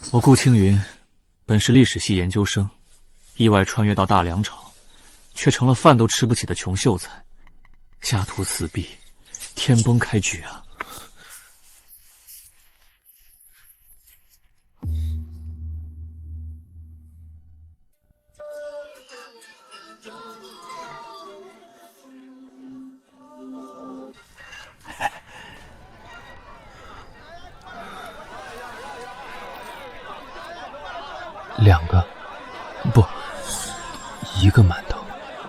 我顾青云，本是历史系研究生，意外穿越到大梁朝，却成了饭都吃不起的穷秀才，家徒四壁，天崩开局啊！2个，不，1个馒头。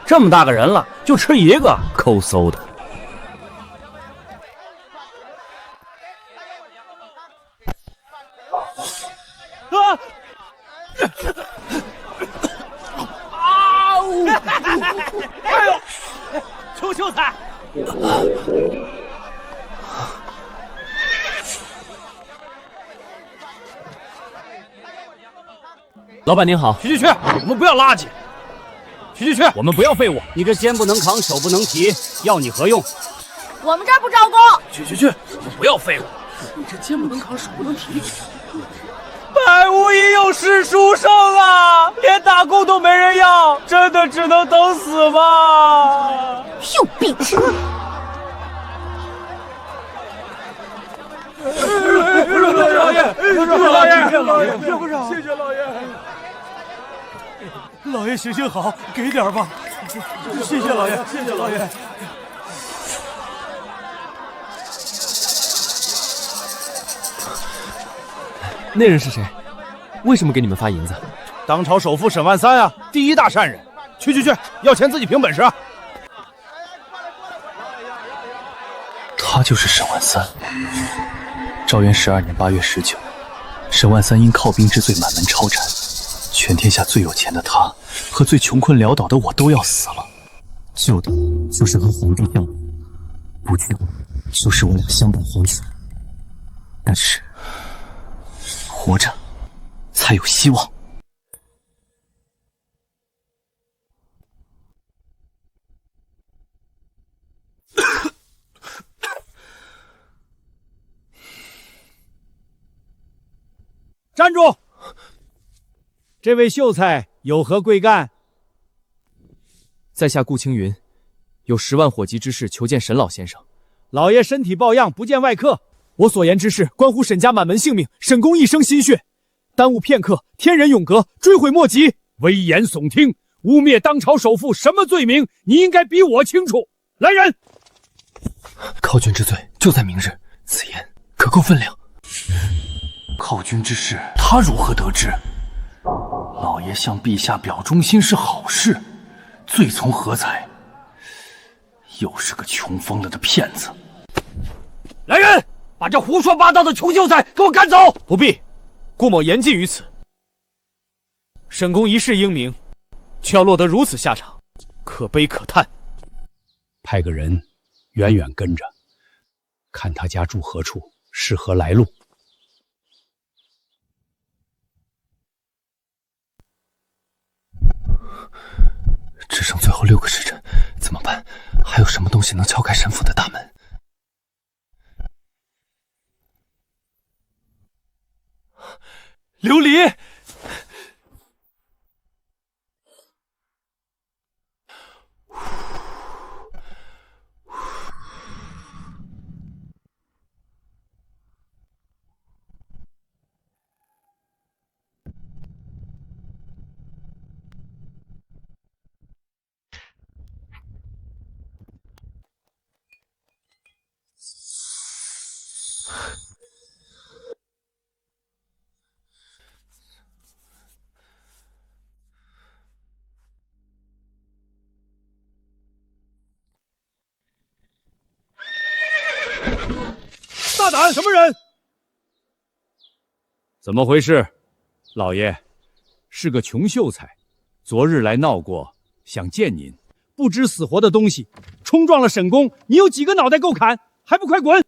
这么大个人了，就吃1个，抠搜的。啊！哎呦，穷秀才！老板您好，去，我们不要垃圾。去，我们不要废物。你这肩不能扛，手不能提，要你何用？我们这儿不招工。去，我们不要废物。你这肩不能扛，手不能提。百无一用是书生啊，连打工都没人要，真的只能等死吗？有病！老爷，谢谢老爷。老爷行行好，给点吧。谢谢老爷，谢谢老爷。那人是谁？为什么给你们发银子？当朝首富沈万三啊，第一大善人。去，要钱自己凭本事啊。他就是沈万三。赵元12年8月19，沈万三因靠兵之罪满门抄斩，全天下最有钱的他和最穷困潦倒的我都要死了。救的就是和皇帝相比，不救就是我俩相伴黄泉。但是活着才有希望。站住！这位秀才有何贵干？在下顾青云，有10万火急之事求见沈老先生。老爷身体抱恙，不见外客。我所言之事关乎沈家满门性命，沈公一生心血，耽误片刻，天人永隔，追悔莫及。危言耸听，污蔑当朝首富，什么罪名？你应该比我清楚。来人！靠军之罪就在明日，此言可够分量。靠军之事，他如何得知？老爷向陛下表忠心是好事，罪从何在？又是个穷疯了的骗子！来人，把这胡说八道的穷秀才给我赶走！不必，顾某严禁于此。沈公一世英名，却要落得如此下场，可悲可叹。派个人远远跟着，看他家住何处，是何来路。只剩最后6个时辰，怎么办？还有什么东西能敲开沈府的大门？琉璃！大胆！什么人？怎么回事？老爷，是个穷秀才，昨日来闹过，想见您，不知死活的东西，冲撞了沈公，你有几个脑袋够砍？还不快滚！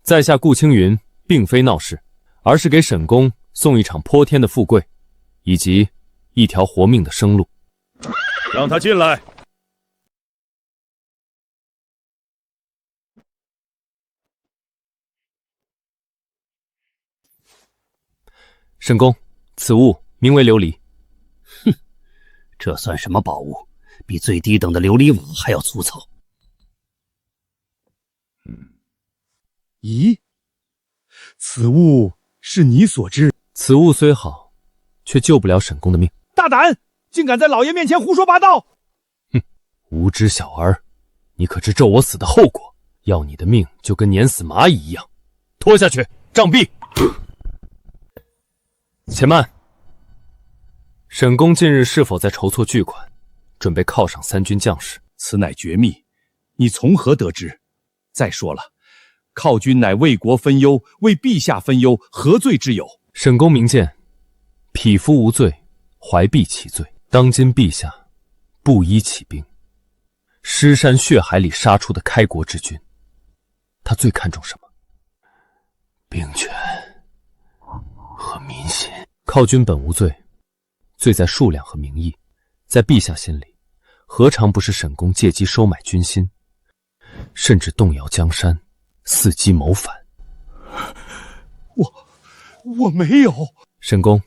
在下顾青云并非闹事，而是给沈公送一场泼天的富贵，以及一条活命的生路。让他进来。沈公，此物名为琉璃。哼，这算什么宝物？比最低等的琉璃瓦还要粗糙。咦，此物是你所知？此物虽好，却救不了沈公的命。大胆，竟敢在老爷面前胡说八道！哼，无知小儿，你可知咒我死的后果？要你的命就跟碾死蚂蚁一样。拖下去，杖毙！且慢，沈公近日是否在筹措巨款，准备犒赏3军将士？此乃绝密，你从何得知？再说了，犒军乃为国分忧，为陛下分忧，何罪之有？沈公明鉴，匹夫无罪，怀璧其罪。当今陛下布衣起兵，尸山血海里杀出的开国之君，他最看重什么？兵权和民心。犒军本无罪，罪在数量和名义。在陛下心里，何尝不是沈公借机收买军心，甚至动摇江山，伺机谋反？我没有。沈公，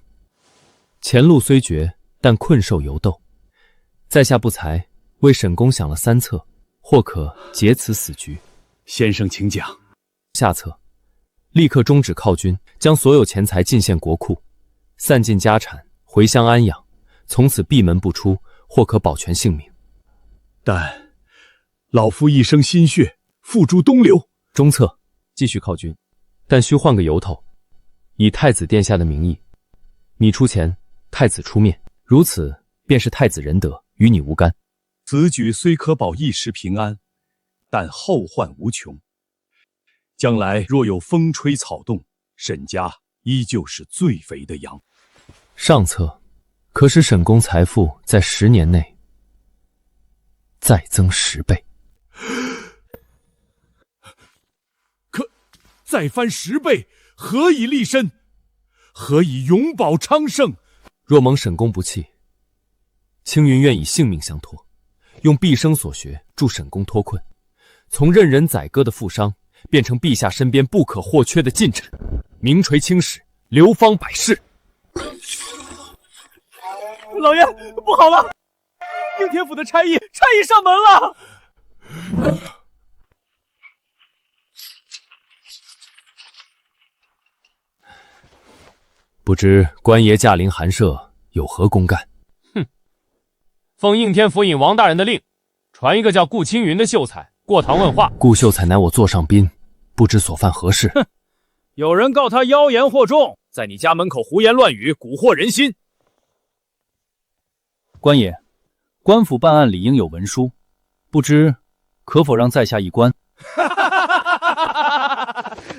前路虽绝，但困兽犹斗。在下不才，为沈公想了3策，或可劫此死局。先生请讲。下策，立刻终止犒军，将所有钱财进献国库，散尽家产，回乡安养，从此闭门不出，或可保全性命。但老夫一生心血付诸东流。中策，继续犒军，但需换个由头，以太子殿下的名义，你出钱，太子出面，如此便是太子仁德，与你无干。此举虽可保一时平安，但后患无穷。将来若有风吹草动，沈家依旧是最肥的羊。上策，可使沈公财富在10年内再增10倍。可再翻10倍，何以立身？何以永保昌盛？若蒙沈公不弃，青云愿以性命相托，用毕生所学助沈公脱困，从任人宰割的富商，变成陛下身边不可或缺的近臣，名垂青史，流芳百世。老爷，不好了！应天府的差役上门了！不知官爷驾临寒舍，有何公干？奉应天府尹王大人的令，传一个叫顾青云的秀才过堂问话。顾秀才乃我座上宾，不知所犯何事？有人告他妖言惑众，在你家门口胡言乱语，蛊惑人心。官爷，官府办案理应有文书，不知可否让在下一观？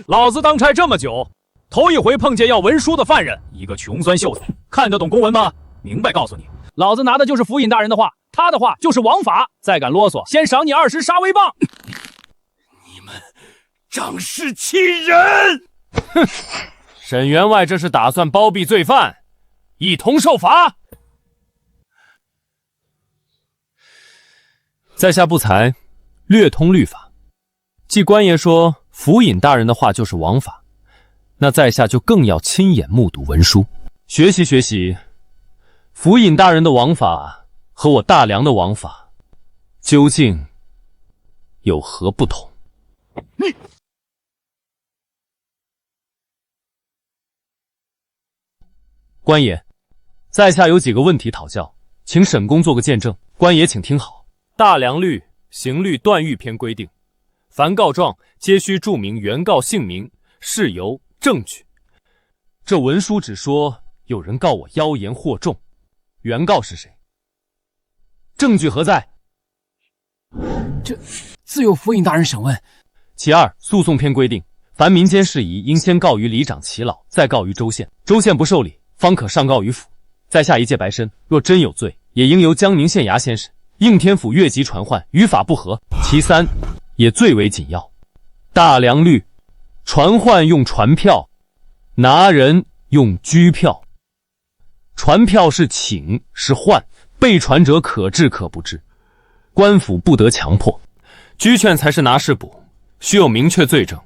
老子当差这么久，头一回碰见要文书的犯人，一个穷酸秀才，看得懂公文吗？明白告诉你，老子拿的就是府尹大人的话，他的话就是王法。再敢啰嗦，先赏你20杀威棒！你们仗势欺人！哼，沈员外这是打算包庇罪犯，一同受罚。在下不才，略通律法。既官爷说府尹大人的话就是王法，那在下就更要亲眼目睹文书，学习学习府尹大人的王法和我大梁的王法究竟有何不同。官爷，在下有几个问题讨教，请沈公做个见证。官爷请听好。大梁律刑律断狱篇规定，凡告状皆须注明原告姓名、事由、证据。这文书只说有人告我妖言惑众，原告是谁？证据何在？这自有府尹大人审问。其二，诉讼篇规定，凡民间事宜，应先告于里长耆老，再告于州县。州县不受理，方可上告于府。在下一介白参，若真有罪，也应由江宁县衙先审。应天府越级传唤，与法不合。其三，也最为紧要。大良律，传唤用传票，拿人用拘票。传票是请，是唤，被传者可治可不治，官府不得强迫。拘劝才是拿事捕，须有明确罪证，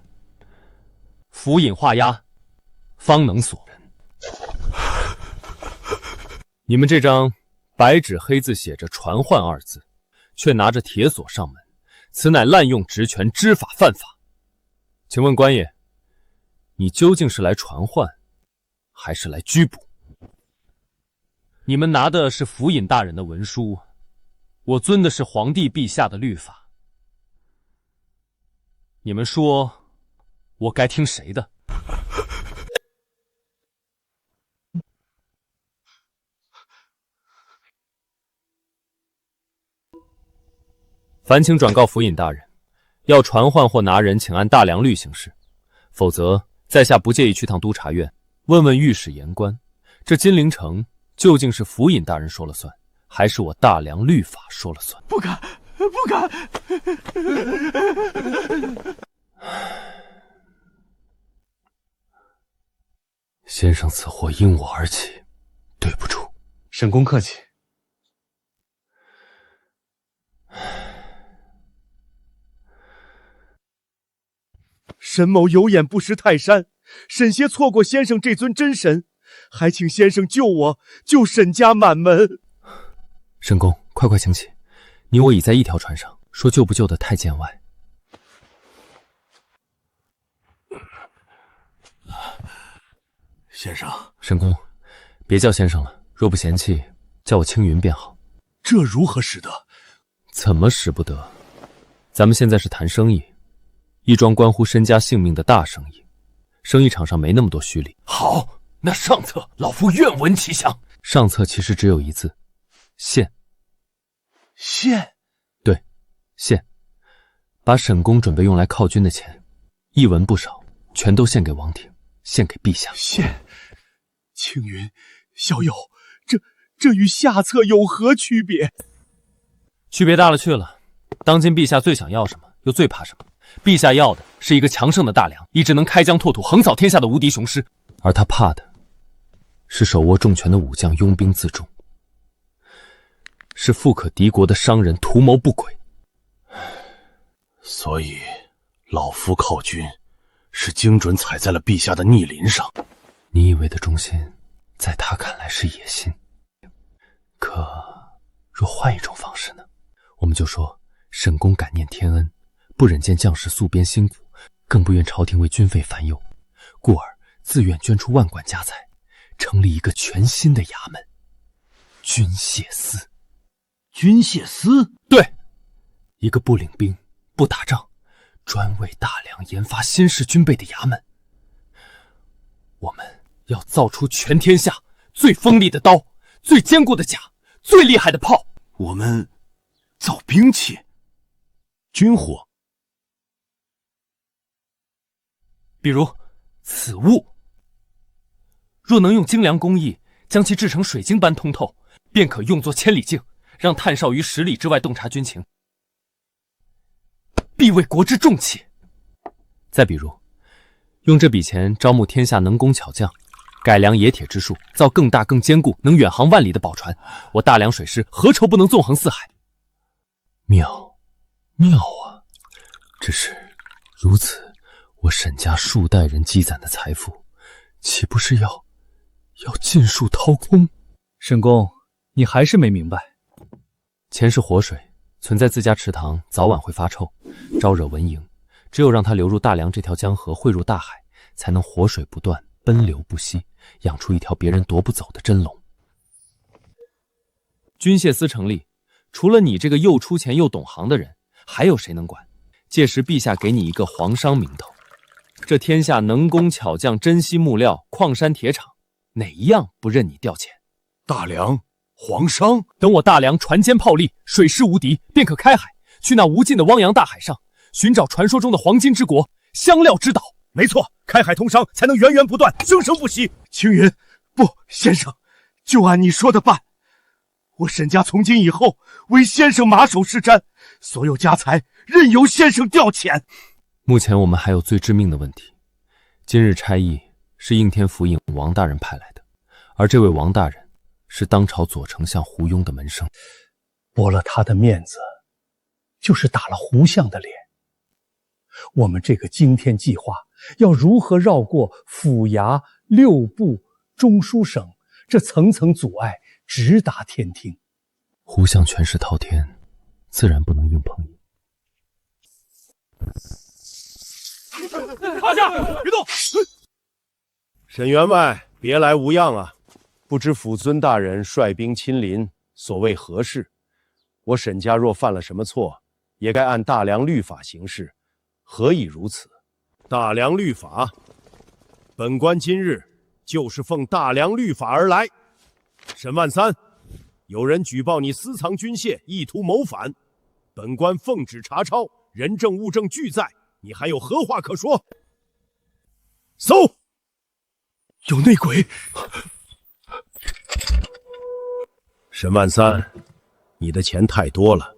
府尹画押，方能锁人。你们这张白纸黑字写着“传唤”二字，却拿着铁锁上门，此乃滥用职权，知法犯法。请问官爷，你究竟是来传唤，还是来拘捕？你们拿的是府尹大人的文书，我遵的是皇帝陛下的律法。你们说，我该听谁的？烦请转告府尹大人，要传唤或拿人，请按大良律行事，否则在下不介意去趟督察院，问问御史言官，这金陵城究竟是府尹大人说了算，还是我大良律法说了算？不敢，不敢！先生此祸因我而起，对不住。沈公客气。沈某有眼不识泰山，沈些错过先生这尊真神，还请先生救我，救沈家满门。沈公，快快请起，你我已在一条船上，说救不救的太见外。先生，沈公，别叫先生了，若不嫌弃，叫我青云便好。这如何使得？怎么使不得？咱们现在是谈生意，一桩关乎身家性命的大生意，生意场上没那么多虚礼。好，那上策，老夫愿闻其详。上策其实只有一字：献。献？对，献。把沈公准备用来犒军的钱，一文不少，全都献给王庭，献给陛下。献？青云，小友，这与下策有何区别？区别大了去了。当今陛下最想要什么，又最怕什么？陛下要的是一个强盛的大梁，一支能开疆拓土、横扫天下的无敌雄狮，而他怕的是手握重权的武将拥兵自重，是富可敌国的商人图谋不轨。所以，老夫犒军是精准踩在了陛下的逆鳞上。你以为的忠心，在他看来是野心。可若换一种方式呢？我们就说沈公感念天恩，不忍见将士宿边辛苦，更不愿朝廷为军费烦忧，故而自愿捐出万贯家财，成立一个全新的衙门——军械司。军械司？对，一个不领兵、不打仗，专为大梁研发新式军备的衙门。我们要造出全天下最锋利的刀、最坚固的甲、最厉害的炮。我们造兵器、军火，比如此物，若能用精良工艺将其制成水晶般通透，便可用作千里镜，让探哨于10里之外洞察军情，必为国之重器。再比如，用这笔钱招募天下能工巧匠，改良冶铁之术，造更大更坚固能远航万里的宝船，我大梁水师何愁不能纵横四海？妙，妙啊！只是如此，我沈家数代人积攒的财富，岂不是要尽数掏空？沈公，你还是没明白。钱是活水，存在自家池塘，早晚会发臭，招惹蚊蝇。只有让它流入大梁这条江河，汇入大海，才能活水不断，奔流不息，养出一条别人夺不走的真龙。军械司成立，除了你这个又出钱又懂行的人，还有谁能管？届时陛下给你一个皇商名头，这天下能工巧匠、珍稀木料、矿山铁厂，哪一样不任你调遣？大梁、皇商，等我大梁船坚炮利，水师无敌，便可开海，去那无尽的汪洋大海上，寻找传说中的黄金之国、香料之岛。没错，开海通商才能源源不断，生生不息。青云，不，先生，就按你说的办。我沈家从今以后为先生马首是瞻，所有家财任由先生调遣。目前我们还有最致命的问题，今日差役是应天府尹王大人派来的，而这位王大人是当朝左丞相胡庸的门生，驳了他的面子，就是打了胡相的脸。我们这个惊天计划要如何绕过府衙、六部、中书省这层层阻碍，直达天庭？胡相权势滔天，自然不能硬碰硬。趴下，别动！沈员外，别来无恙啊！不知府尊大人率兵亲临，所谓何事？我沈家若犯了什么错，也该按大梁律法行事，何以如此？大梁律法，本官今日就是奉大梁律法而来。沈万三，有人举报你私藏军械，意图谋反，本官奉旨查抄，人证物证俱在，你还有何话可说？搜！有内鬼！沈万三，你的钱太多了，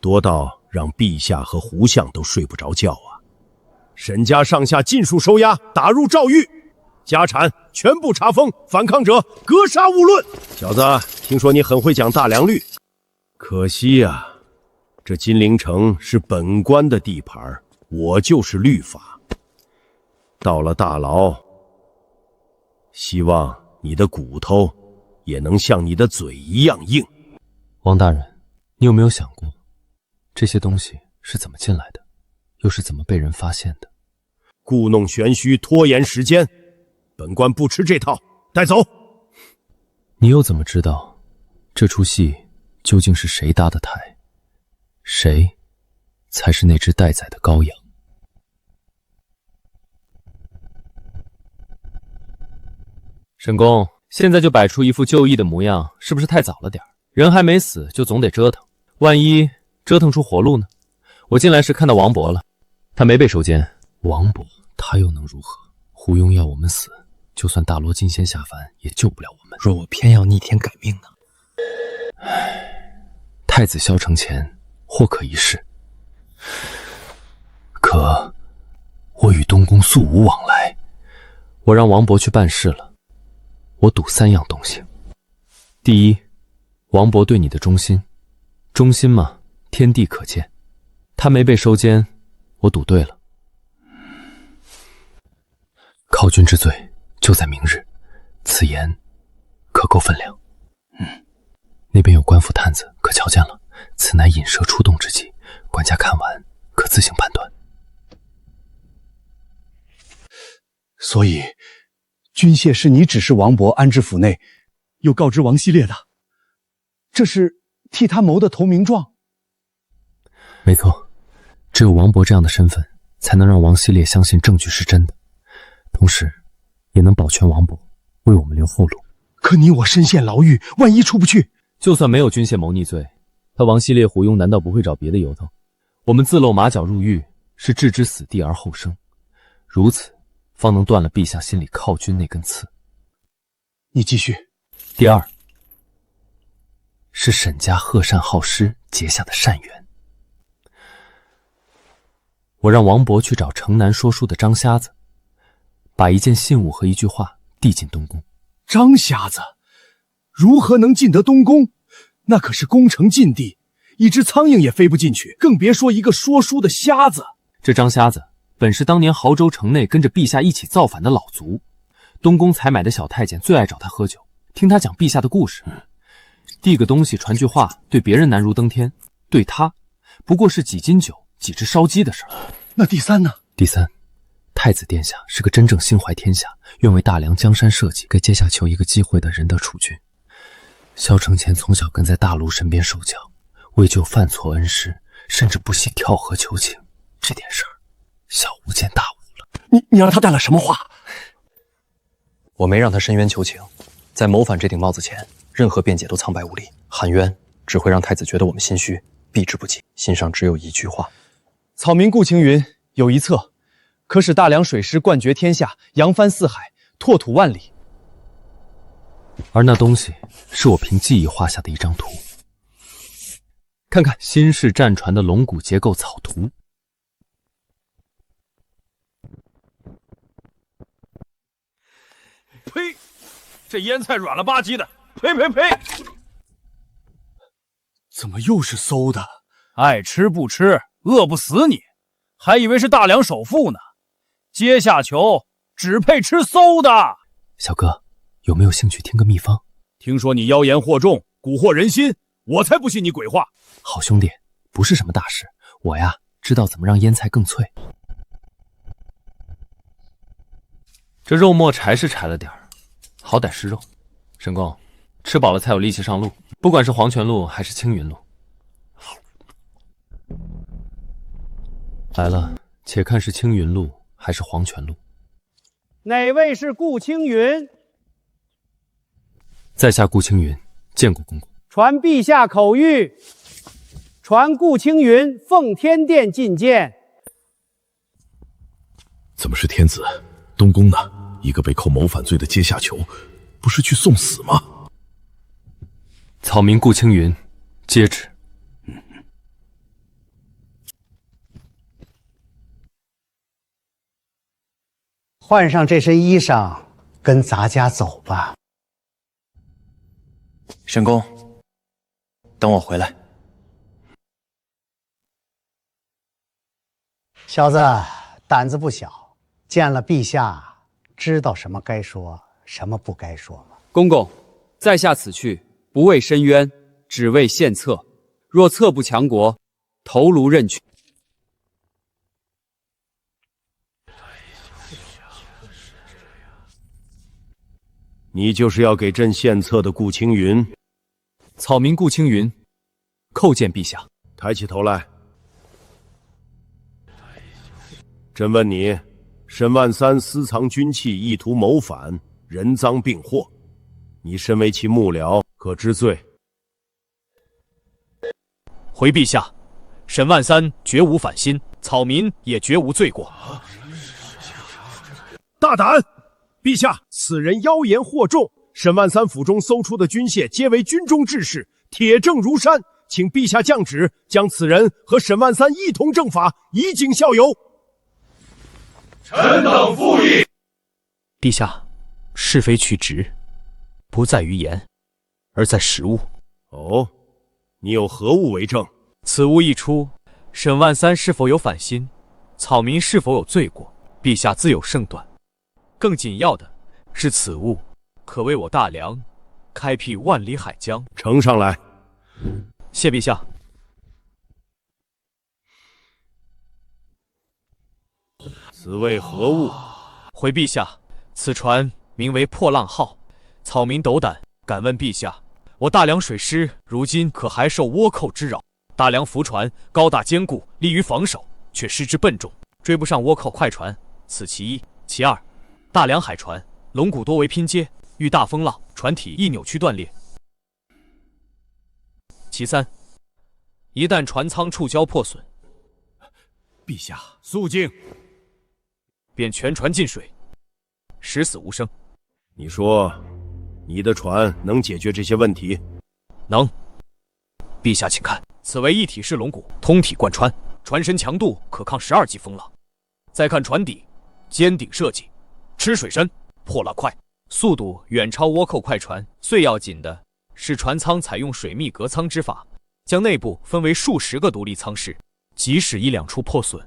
多到让陛下和胡相都睡不着觉啊！沈家上下尽数收押，打入诏狱，家产全部查封，反抗者格杀勿论。小子，听说你很会讲大梁律，可惜呀，这金陵城是本官的地盘，我就是律法。到了大牢，希望你的骨头也能像你的嘴一样硬。王大人，你有没有想过，这些东西是怎么进来的，又是怎么被人发现的？故弄玄虚，拖延时间，本官不吃这套，带走。你又怎么知道这出戏究竟是谁搭的台，谁才是那只待宰的羔羊？沈公，现在就摆出一副就义的模样，是不是太早了点？人还没死，就总得折腾，万一折腾出活路呢？我进来时看到王勃了，他没被收监。王勃他又能如何？胡庸要我们死，就算大罗金仙下凡，也救不了我们。若我偏要逆天改命呢？太子萧承前或可一试，可我与东宫素无往来，我让王勃去办事了。我赌3样东西：第一，王勃对你的忠心，忠心嘛，天地可见。他没被收监，我赌对了。靠君之罪就在明日，此言可够分量。那边有官府探子，可瞧见了，此乃引蛇出洞之计，管家看完可自行判断。所以军械是你指示王勃安置府内，又告知王希烈的，这是替他谋的投名状。没错，只有王勃这样的身份，才能让王希烈相信证据是真的，同时也能保全王勃，为我们留后路。可你我身陷牢狱，万一出不去，就算没有军械谋逆罪，他王希烈、胡庸难道不会找别的由头？我们自露马脚入狱，是置之死地而后生，如此方能断了陛下心里靠军那根刺。你继续。第二，是沈家贺善好施结下的善缘。我让王勃去找城南说书的张瞎子，把一件信物和一句话递进东宫。张瞎子如何能进得东宫？那可是宫城禁地，一只苍蝇也飞不进去，更别说一个说书的瞎子。这张瞎子本是当年亳州城内跟着陛下一起造反的老卒，东宫采买的小太监最爱找他喝酒，听他讲陛下的故事。递个东西传句话，对别人难如登天，对他不过是几斤酒几只烧鸡的事儿。那第三呢？第三，太子殿下是个真正心怀天下，愿为大梁江山社稷，给阶下求一个机会的仁德储君。萧承前从小跟在大卢身边受教，为救犯错恩师，甚至不惜跳河求情。这点事儿，小巫见大巫了。你让他带了什么话？我没让他申冤求情，在谋反这顶帽子前，任何辩解都苍白无力。喊冤只会让太子觉得我们心虚，避之不及。心上只有一句话：草民顾青云有一策，可使大梁水师冠绝天下，扬帆四海，拓土万里。而那东西是我凭记忆画下的一张图。看看新式战船的龙骨结构草图。呸！这腌菜软了吧唧的，呸呸呸！怎么又是馊的？爱吃不吃，饿不死你，还以为是大梁首富呢。阶下囚只配吃馊的。小哥，有没有兴趣听个秘方？听说你妖言惑众，蛊惑人心，我才不信你鬼话。好兄弟，不是什么大事，我呀知道怎么让腌菜更脆。这肉末柴是柴了点儿，好歹是肉。沈公，吃饱了才有力气上路，不管是黄泉路还是青云路。来了，且看是青云路还是黄泉路。哪位是顾青云？在下顾青云，见过公公。传陛下口谕，传顾青云奉天殿觐见。怎么是天子？东宫呢？一个被扣谋反罪的阶下囚，不是去送死吗？草民顾青云，接旨。换上这身衣裳，跟咱家走吧。沈公，等我回来。小子胆子不小，见了陛下，知道什么该说，什么不该说吗？公公，在下此去不为申冤，只为献策。若策不强国，头颅任取。你就是要给朕献策的顾青云。草民顾青云，叩见陛下。抬起头来。朕问你，沈万三私藏军器，意图谋反，人赃并获，你身为其幕僚，可知罪？回陛下，沈万三绝无反心，草民也绝无罪过。大胆！陛下，此人妖言惑众，沈万三府中搜出的军械皆为军中制式，铁证如山，请陛下降旨，将此人和沈万三一同正法，以儆效尤。臣等附议。陛下，是非曲直，不在于言，而在实物。哦，你有何物为证？此物一出，沈万三是否有反心，草民是否有罪过，陛下自有胜断。更紧要的是，此物可为我大梁开辟万里海疆。呈上来。谢陛下。此为何物？回陛下，此船名为破浪号。草民斗胆，敢问陛下，我大梁水师如今可还受倭寇之扰？大梁浮船高大坚固，利于防守，却失之笨重，追不上倭寇快船，此其一。其二，大梁海船龙骨多为拼接，遇大风浪，船体易扭曲断裂。其三，一旦船舱触礁破损，陛下肃静，便全船进水，十死无生。你说，你的船能解决这些问题？能。陛下请看，此为一体式龙骨，通体贯穿，船身强度可抗12级风浪。再看船底，尖顶设计，吃水深，破浪快，速度远超倭寇快船。最要紧的是船舱采用水密隔舱之法，将内部分为数十个独立舱室，即使一两处破损，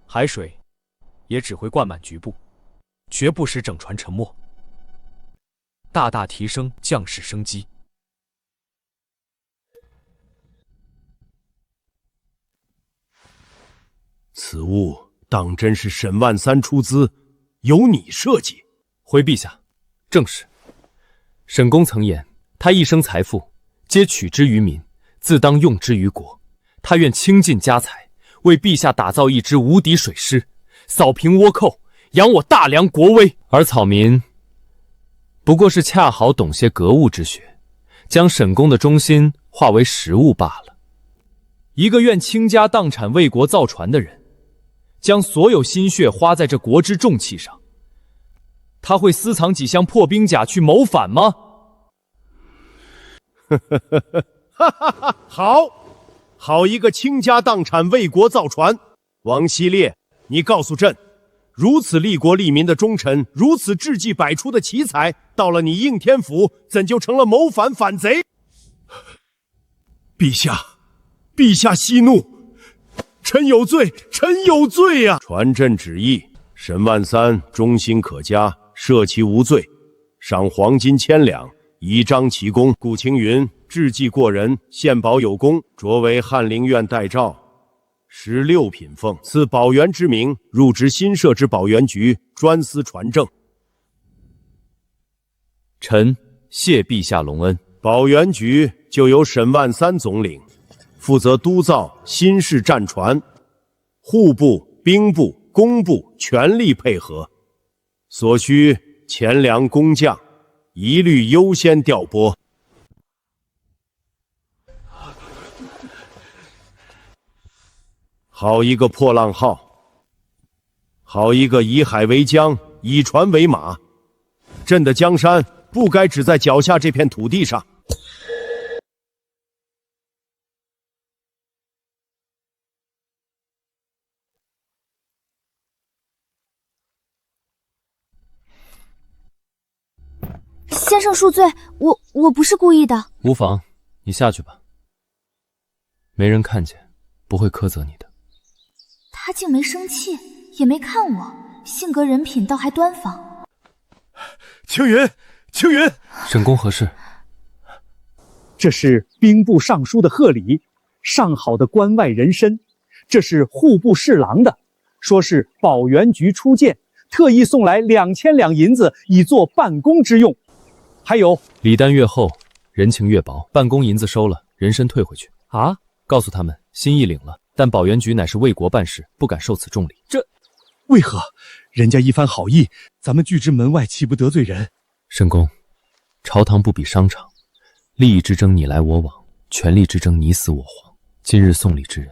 海水也只会灌满局部，绝不使整船沉没，大大提升将士生机。此物当真是沈万三出资，由你设计？回陛下，正是。沈公曾言，他一生财富皆取之于民，自当用之于国。他愿倾尽家财，为陛下打造一支无敌水师，扫平倭寇，扬我大梁国威。而草民不过是恰好懂些格物之学，将沈公的忠心化为实物罢了。一个愿倾家荡产为国造船的人，将所有心血花在这国之重器上。他会私藏几箱破兵甲去谋反吗？好一个倾家荡产为国造船！王希烈，你告诉朕，如此利国利民的忠臣，如此志气百出的奇才，到了你应天府，怎就成了谋反反贼？陛下息怒，臣有罪，臣有罪呀！传朕旨意，沈万三忠心可嘉，赦其无罪，赏黄金1000两，以彰其功。顾青云志计过人，献宝有功，擢为翰林院待诏，16品俸，赐保元之名，入职新设之保元局，专司传政。臣谢陛下隆恩。保元局就由沈万三总领，负责督造新式战船，户部、兵部、工部全力配合，所需钱粮工匠一律优先调拨。好一个破浪号，好一个以海为江，以船为马，朕的江山不该只在脚下这片土地上。先生恕罪，我不是故意的。无妨，你下去吧，没人看见，不会苛责你的。他竟没生气，也没看我，性格人品倒还端方。青云，沈公何事？这是兵部尚书的贺礼，上好的关外人参。这是户部侍郎的，说是保元局初建，特意送来2000两银子，以作办公之用。还有礼单越厚，人情越薄，办公银子收了，人参退回去啊！告诉他们心意领了，但保元局乃是为国办事，不敢受此重礼。这为何？人家一番好意，咱们拒之门外，岂不得罪人？沈公，朝堂不比商场，利益之争你来我往，权力之争你死我活。今日送礼之人，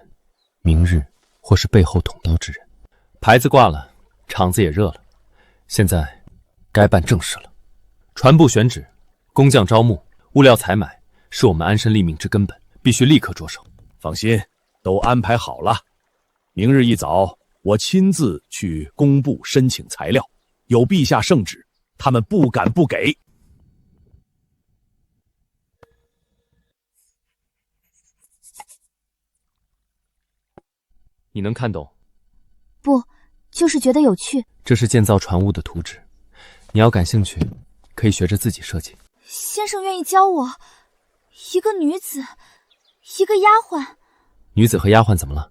明日或是背后捅刀之人。牌子挂了，场子也热了，现在该办正事了。船部选址，工匠招募，物料采买，是我们安身立命之根本，必须立刻着手。放心，都安排好了。明日一早，我亲自去工部申请材料，有陛下圣旨，他们不敢不给。你能看懂？不，就是觉得有趣。这是建造船坞的图纸，你要感兴趣，可以学着自己设计。先生愿意教我？一个女子，一个丫鬟。女子和丫鬟怎么了？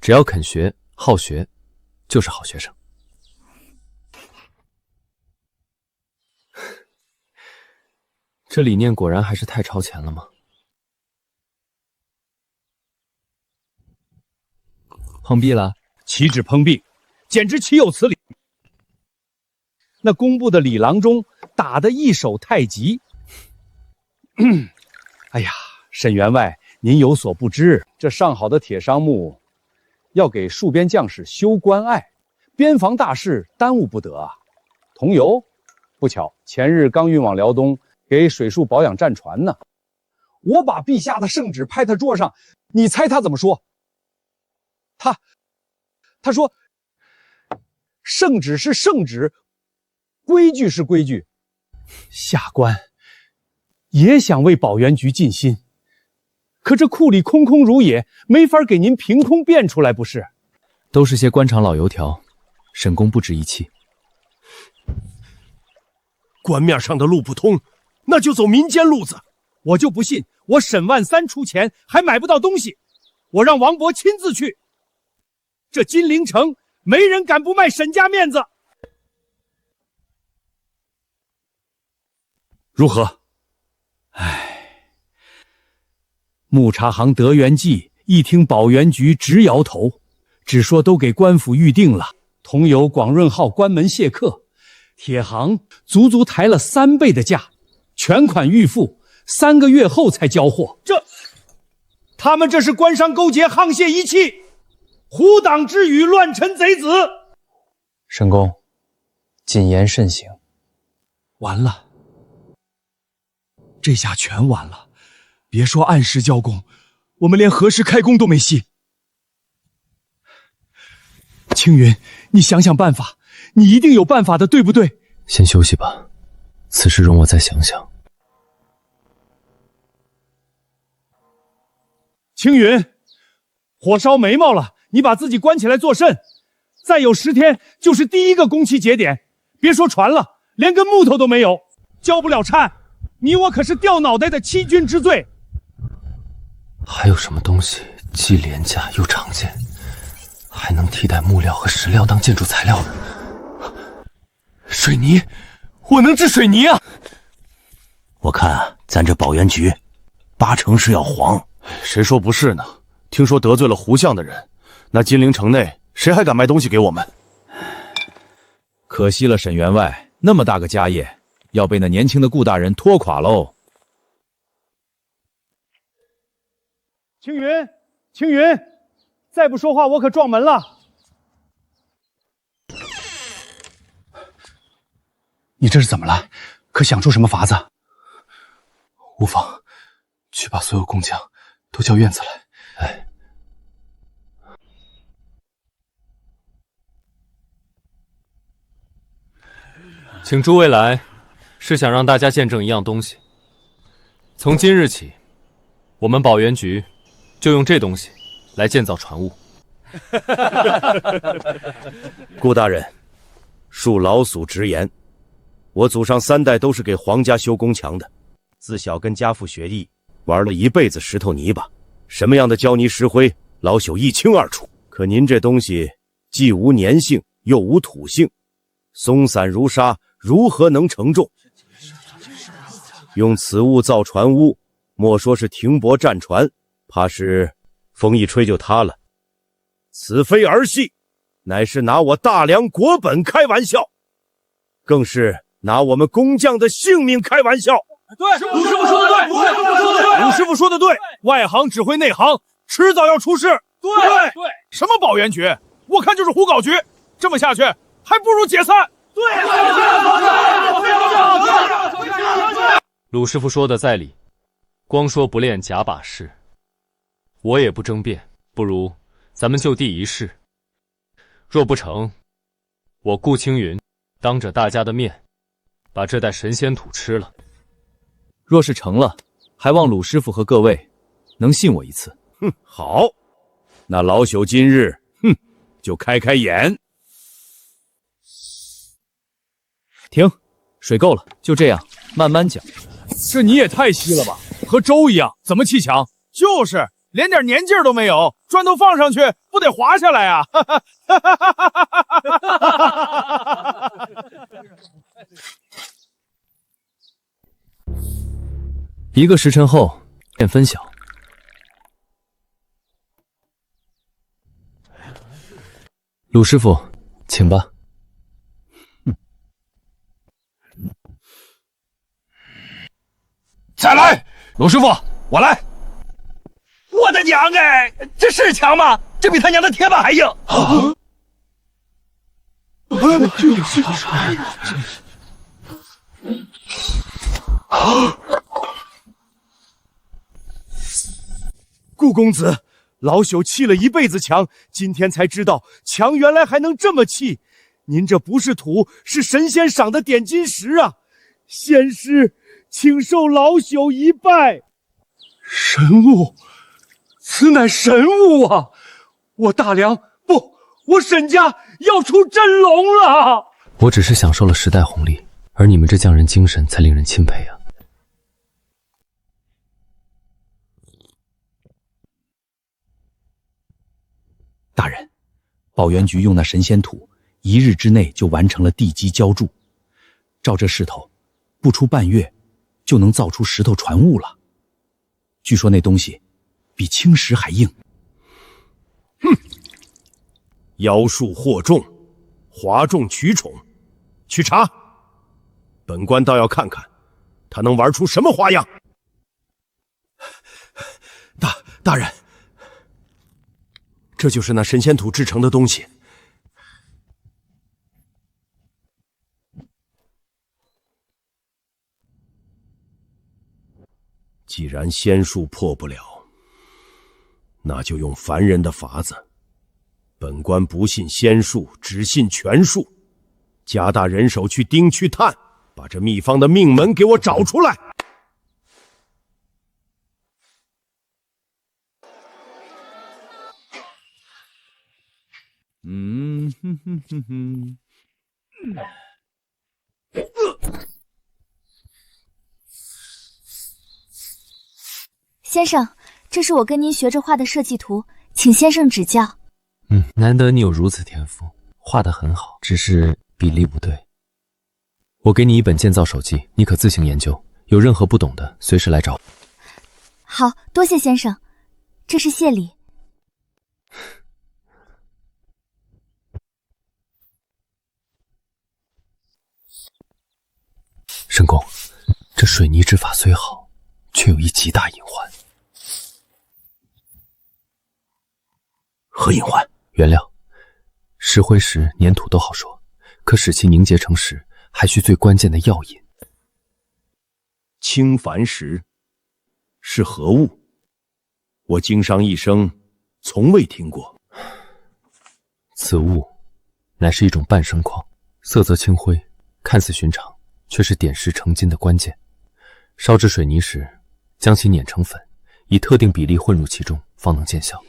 只要肯学、好学，就是好学生。这理念果然还是太超前了吗？碰壁了？岂止碰壁，简直岂有此理！那工部的李郎中打得一手太极。哎呀，沈员外，您有所不知，这上好的铁商木要给戍边将士修关隘，边防大事耽误不得啊。桐油，不巧前日刚运往辽东，给水术保养战船呢。我把陛下的圣旨拍他桌上，你猜他怎么说？他说：“圣旨是圣旨，规矩是规矩。下官也想为保元局尽心，可这库里空空如也，没法给您凭空变出来，不是？都是些官场老油条，沈公不值一气。官面上的路不通，那就走民间路子。我就不信，我沈万三出钱还买不到东西，我让王伯亲自去。这金陵城没人敢不卖沈家面子。如何？木茶行德元记一听保元局直摇头，只说都给官府预定了。同有广润号关门谢客，铁行足足抬了3倍的价，全款预付，3个月后才交货。他们这是官商勾结，沆瀣一气。胡党之语，乱臣贼子。沈公，谨言慎行。完了，这下全完了。别说按时交工，我们连何时开工都没戏。青云，你想想办法，你一定有办法的，对不对？先休息吧，此事容我再想想。青云，火烧眉毛了，你把自己关起来做甚？再有10天就是第1个工期节点，别说船了，连根木头都没有，交不了差，你我可是掉脑袋的欺君之罪。还有什么东西既廉价又常见，还能替代木料和石料当建筑材料的？水泥，我能制水泥啊！我看咱这保元局8成是要黄。谁说不是呢？听说得罪了胡相的人，那金陵城内谁还敢卖东西给我们？可惜了沈员外，那么大个家业，要被那年轻的顾大人拖垮喽。青云，青云，再不说话，我可撞门了。你这是怎么了？可想出什么法子？无妨，去把所有工匠都叫院子来。哎，请诸位来，是想让大家见证一样东西。从今日起，我们保元局就用这东西来建造船坞。顾大人，恕老祖直言，我祖上3代都是给皇家修宫墙的，自小跟家父学艺，玩了一辈子石头泥巴，什么样的胶泥石灰，老朽一清二楚。可您这东西既无粘性，又无土性，松散如沙，如何能承重？用此物造船坞，莫说是停泊战船，怕是风一吹就塌了。此非儿戏，乃是拿我大梁国本开玩笑，更是拿我们工匠的性命开玩笑。对，鲁师傅说的对，鲁师傅说的对，外行指挥内行，迟早要出事。对，什么保元局，我看就是胡搞局，这么下去还不如解散。对，鲁师傅说的在理，光说不练假把式，我也不争辩。不如咱们就地一试，若不成，我顾青云当着大家的面把这袋神仙土吃了。若是成了，还望鲁师傅和各位能信我一次。哼，好，那老朽今日就开开眼。停，水够了，就这样慢慢讲。这泥也太稀了吧，和粥一样，怎么砌墙？就是连点粘劲儿都没有，砖头放上去不得滑下来啊！1个时辰后便分晓。鲁师傅，请吧。再来，鲁师傅，我来。我的娘哎，这是墙吗？这比他娘的铁板还硬。顾公子，老朽砌了一辈子墙，今天才知道墙原来还能这么砌。您这不是土，是神仙赏的点金石啊！仙师，请受老朽一拜。神物，此乃神物啊！我大梁不，我沈家要出真龙了。我只是享受了时代红利，而你们这匠人精神才令人钦佩啊！大人，保元局用那神仙土，1日之内就完成了地基浇筑，照这势头，不出半月就能造出石头船坞了。据说那东西比青石还硬。哼，妖术惑众，哗众取宠，去查。本官倒要看看，他能玩出什么花样。大人。这就是那神仙土制成的东西。既然仙术破不了，那就用凡人的法子。本官不信仙术，只信权术。加大人手去盯去探，把这秘方的命门给我找出来。先生，这是我跟您学着画的设计图，请先生指教。难得你有如此天赋，画得很好，只是比例不对。我给你一本建造手记，你可自行研究，有任何不懂的，随时来找我。好，多谢先生，这是谢礼。申公，这水泥之法虽好，却有一极大隐患。何隐患？原料，石灰石、粘土都好说，可使其凝结成石，还需最关键的药引。青矾石是何物？我经商一生，从未听过。此物乃是一种半生矿，色泽青灰，看似寻常，却是点石成金的关键。烧制水泥时，将其碾成粉，以特定比例混入其中，方能见效。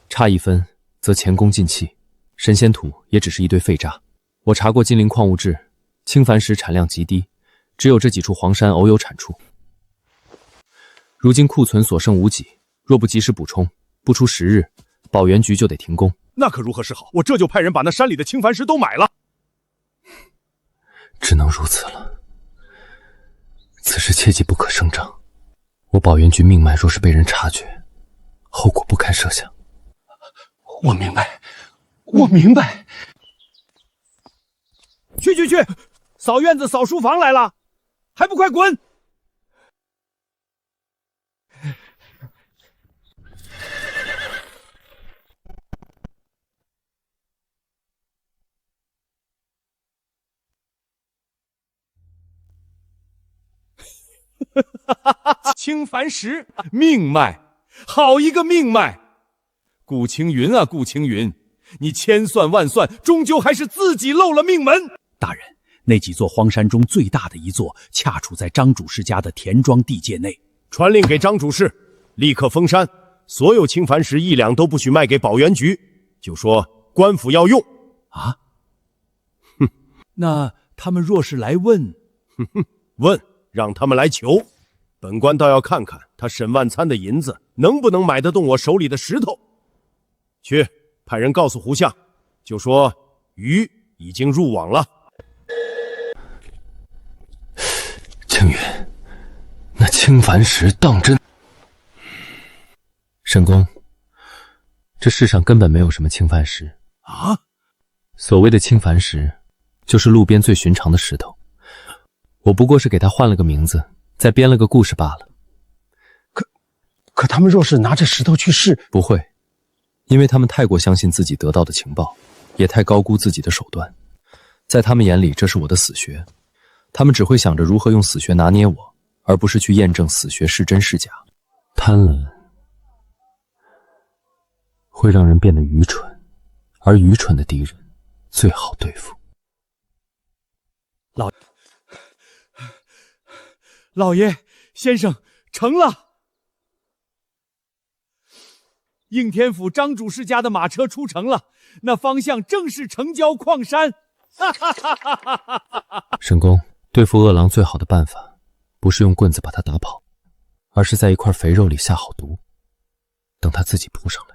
差一分，则前功尽弃。神仙土也只是一堆废渣。我查过金陵矿物志，青矾石产量极低，只有这几处黄山偶有产出。如今库存所剩无几，若不及时补充，不出10日，保原局就得停工。那可如何是好？我这就派人把那山里的青矾石都买了。只能如此了。此事切记不可声张。我保原局命脉若是被人察觉，后果不堪设想。我明白，我明白。去，扫院子、扫书房来了，还不快滚！青矾石命脉，好一个命脉！顾青云啊，顾青云，你千算万算，终究还是自己漏了命门。大人，那几座荒山中最大的一座，恰处在张主事家的田庄地界内。传令给张主事，立刻封山，所有青矾石1两都不许卖给保原局，就说官府要用。啊？哼，那他们若是来问，问，让他们来求。本官倒要看看他沈万参的银子能不能买得动我手里的石头。去，派人告诉胡相，就说鱼已经入网了。青云，那青矾石当真？沈公，这世上根本没有什么青矾石啊！所谓的青矾石，就是路边最寻常的石头。我不过是给他换了个名字，再编了个故事罢了。可他们若是拿着石头去试，不会。因为他们太过相信自己得到的情报，也太高估自己的手段，在他们眼里这是我的死穴，他们只会想着如何用死穴拿捏我，而不是去验证死穴是真是假。贪婪会让人变得愚蠢，而愚蠢的敌人最好对付。老爷先生成了。应天府张主事家的马车出城了，那方向正是城郊矿山。沈公，对付恶狼最好的办法，不是用棍子把他打跑，而是在一块肥肉里下好毒，等他自己扑上来。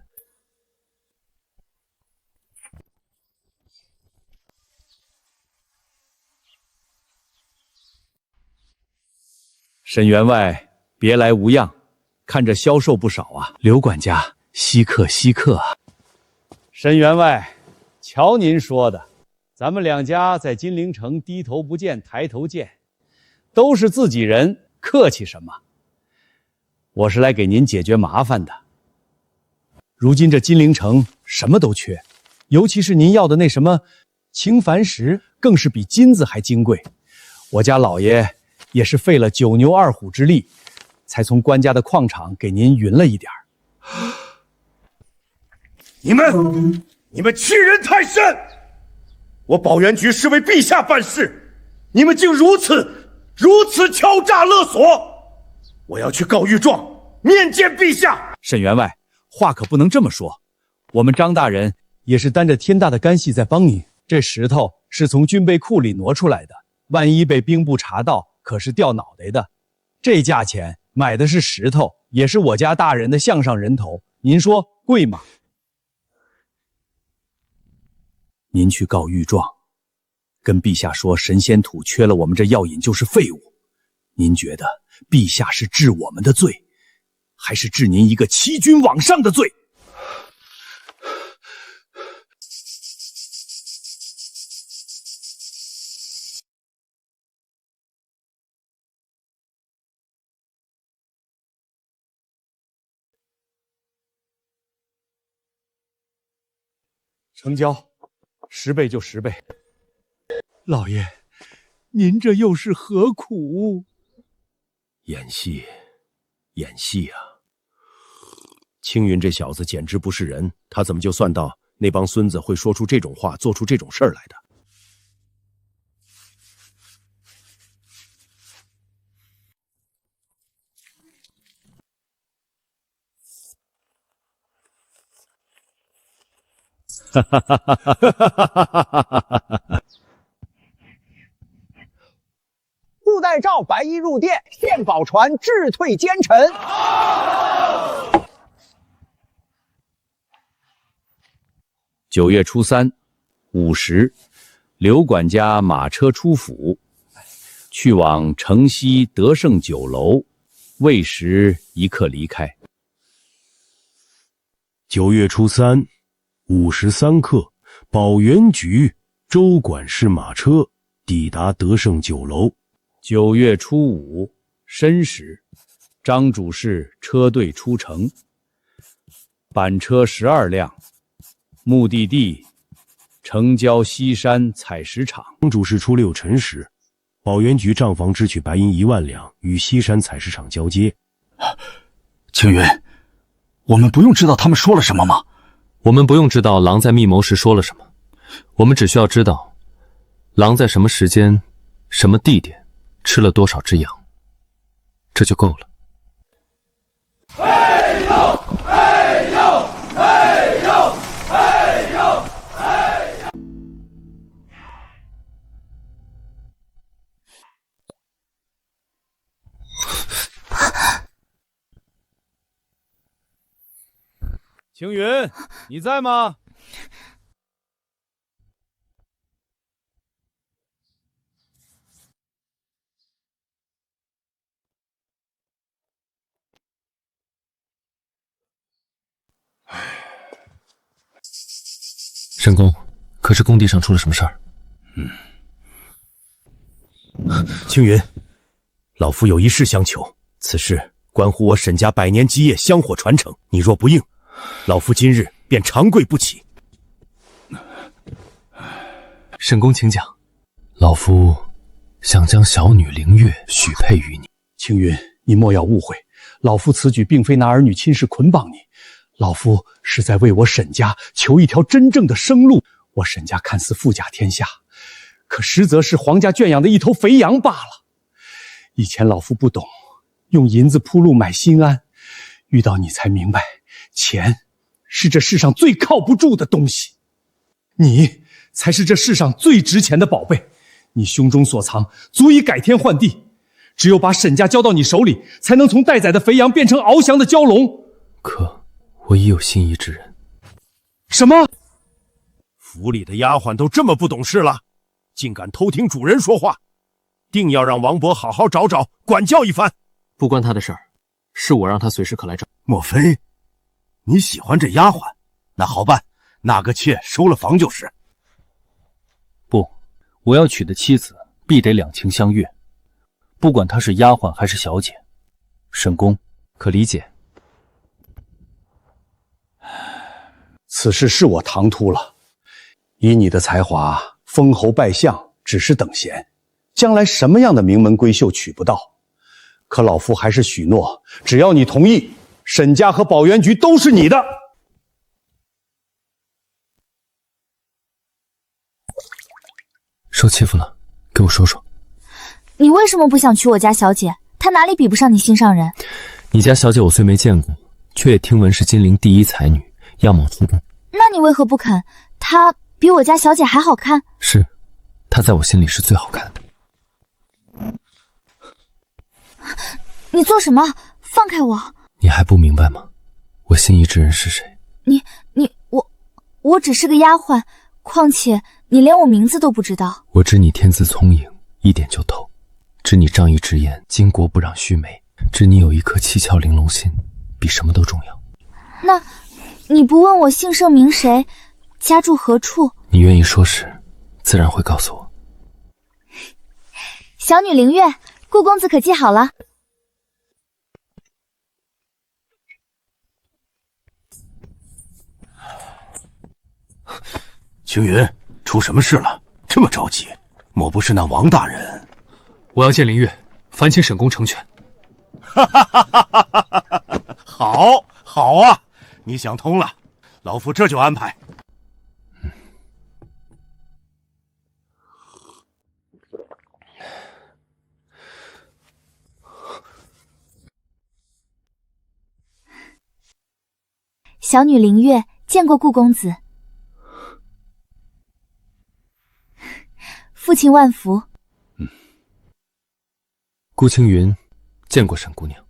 沈员外别来无恙，看着消瘦不少啊。刘管家稀客啊。沈员外，瞧您说的，咱们两家在金陵城低头不见抬头见，都是自己人，客气什么？我是来给您解决麻烦的。如今这金陵城什么都缺，尤其是您要的那什么青矾石，更是比金子还金贵。我家老爷也是费了9牛2虎之力，才从官家的矿场给您匀了一点儿。你们欺人太甚！我保元局是为陛下办事，你们竟如此敲诈勒索！我要去告御状，面见陛下。沈员外，话可不能这么说。我们张大人也是担着天大的干系在帮您。这石头是从军备库里挪出来的，万一被兵部查到，可是掉脑袋的。这价钱买的是石头，也是我家大人的项上人头，您说贵吗？您去告御状，跟陛下说神仙土缺了我们这药引就是废物。您觉得陛下是治我们的罪，还是治您一个欺君罔上的罪？成交，10倍就10倍。老爷，您这又是何苦？演戏啊！青云这小子简直不是人，他怎么就算到那帮孙子会说出这种话，做出这种事儿来的？哈哈哈哈哈哈！顾代诏白衣入殿，献宝船智退奸臣。9月初3午时，刘管家马车出府，去往城西德胜酒楼，未时一刻离开。9月初35时3刻，保元局州管事马车抵达德胜酒楼。9月初5申时，张主事车队出城，板车12辆，目的地城郊西山采石场。张主事初6辰时，保元局账房支取白银1万两，与西山采石场交接。青云，我们不用知道他们说了什么吗？我们不用知道狼在密谋时说了什么，我们只需要知道狼在什么时间、什么地点吃了多少只羊，这就够了。嘿呦嘿呦嘿呦嘿呦嘿呦！青云，你在吗？沈公，可是工地上出了什么事儿？青云，老夫有一事相求，此事关乎我沈家100年基业香火传承，你若不应，老夫今日便长跪不起。沈公请讲。老夫想将小女灵月许配于你。青云，你莫要误会，老夫此举并非拿儿女亲事捆绑你，老夫是在为我沈家求一条真正的生路。我沈家看似富甲天下，可实则是皇家圈养的一头肥羊罢了。以前老夫不懂，用银子铺路买心安，遇到你才明白，钱是这世上最靠不住的东西，你才是这世上最值钱的宝贝。你胸中所藏足以改天换地，只有把沈家交到你手里，才能从待宰的肥羊变成翱翔的蛟龙。可我已有心仪之人。什么？府里的丫鬟都这么不懂事了，竟敢偷听主人说话，定要让王伯好好找找，管教一番。不关他的事儿，是我让他随时可来找。莫非你喜欢这丫鬟？那好办，纳个妾收了房就是。不，我要娶的妻子必得两情相悦，不管她是丫鬟还是小姐。沈公可理解？此事是我唐突了。以你的才华，封侯拜相只是等闲，将来什么样的名门闺秀娶不到？可老夫还是许诺，只要你同意，沈家和保元局都是你的。受欺负了，给我说说。你为什么不想娶我家小姐？她哪里比不上你心上人？你家小姐我虽没见过，却也听闻是金陵第一才女，样貌出众。那你为何不肯？她比我家小姐还好看？是，她在我心里是最好看的。你做什么？放开我！你还不明白吗？我心仪之人是谁？我只是个丫鬟，况且你连我名字都不知道。我知你天资聪颖，一点就透；知你仗义直言，巾帼不让须眉；知你有一颗七窍玲珑心，比什么都重要。那，你不问我姓甚名谁，家住何处？你愿意说时，自然会告诉我。小女凌月，顾公子可记好了。青云，出什么事了？这么着急？莫不是那王大人？我要见凌月，烦请沈公成全。好，好啊！你想通了，老夫这就安排。小女凌月见过顾公子。父亲万福。顾青云见过沈姑娘。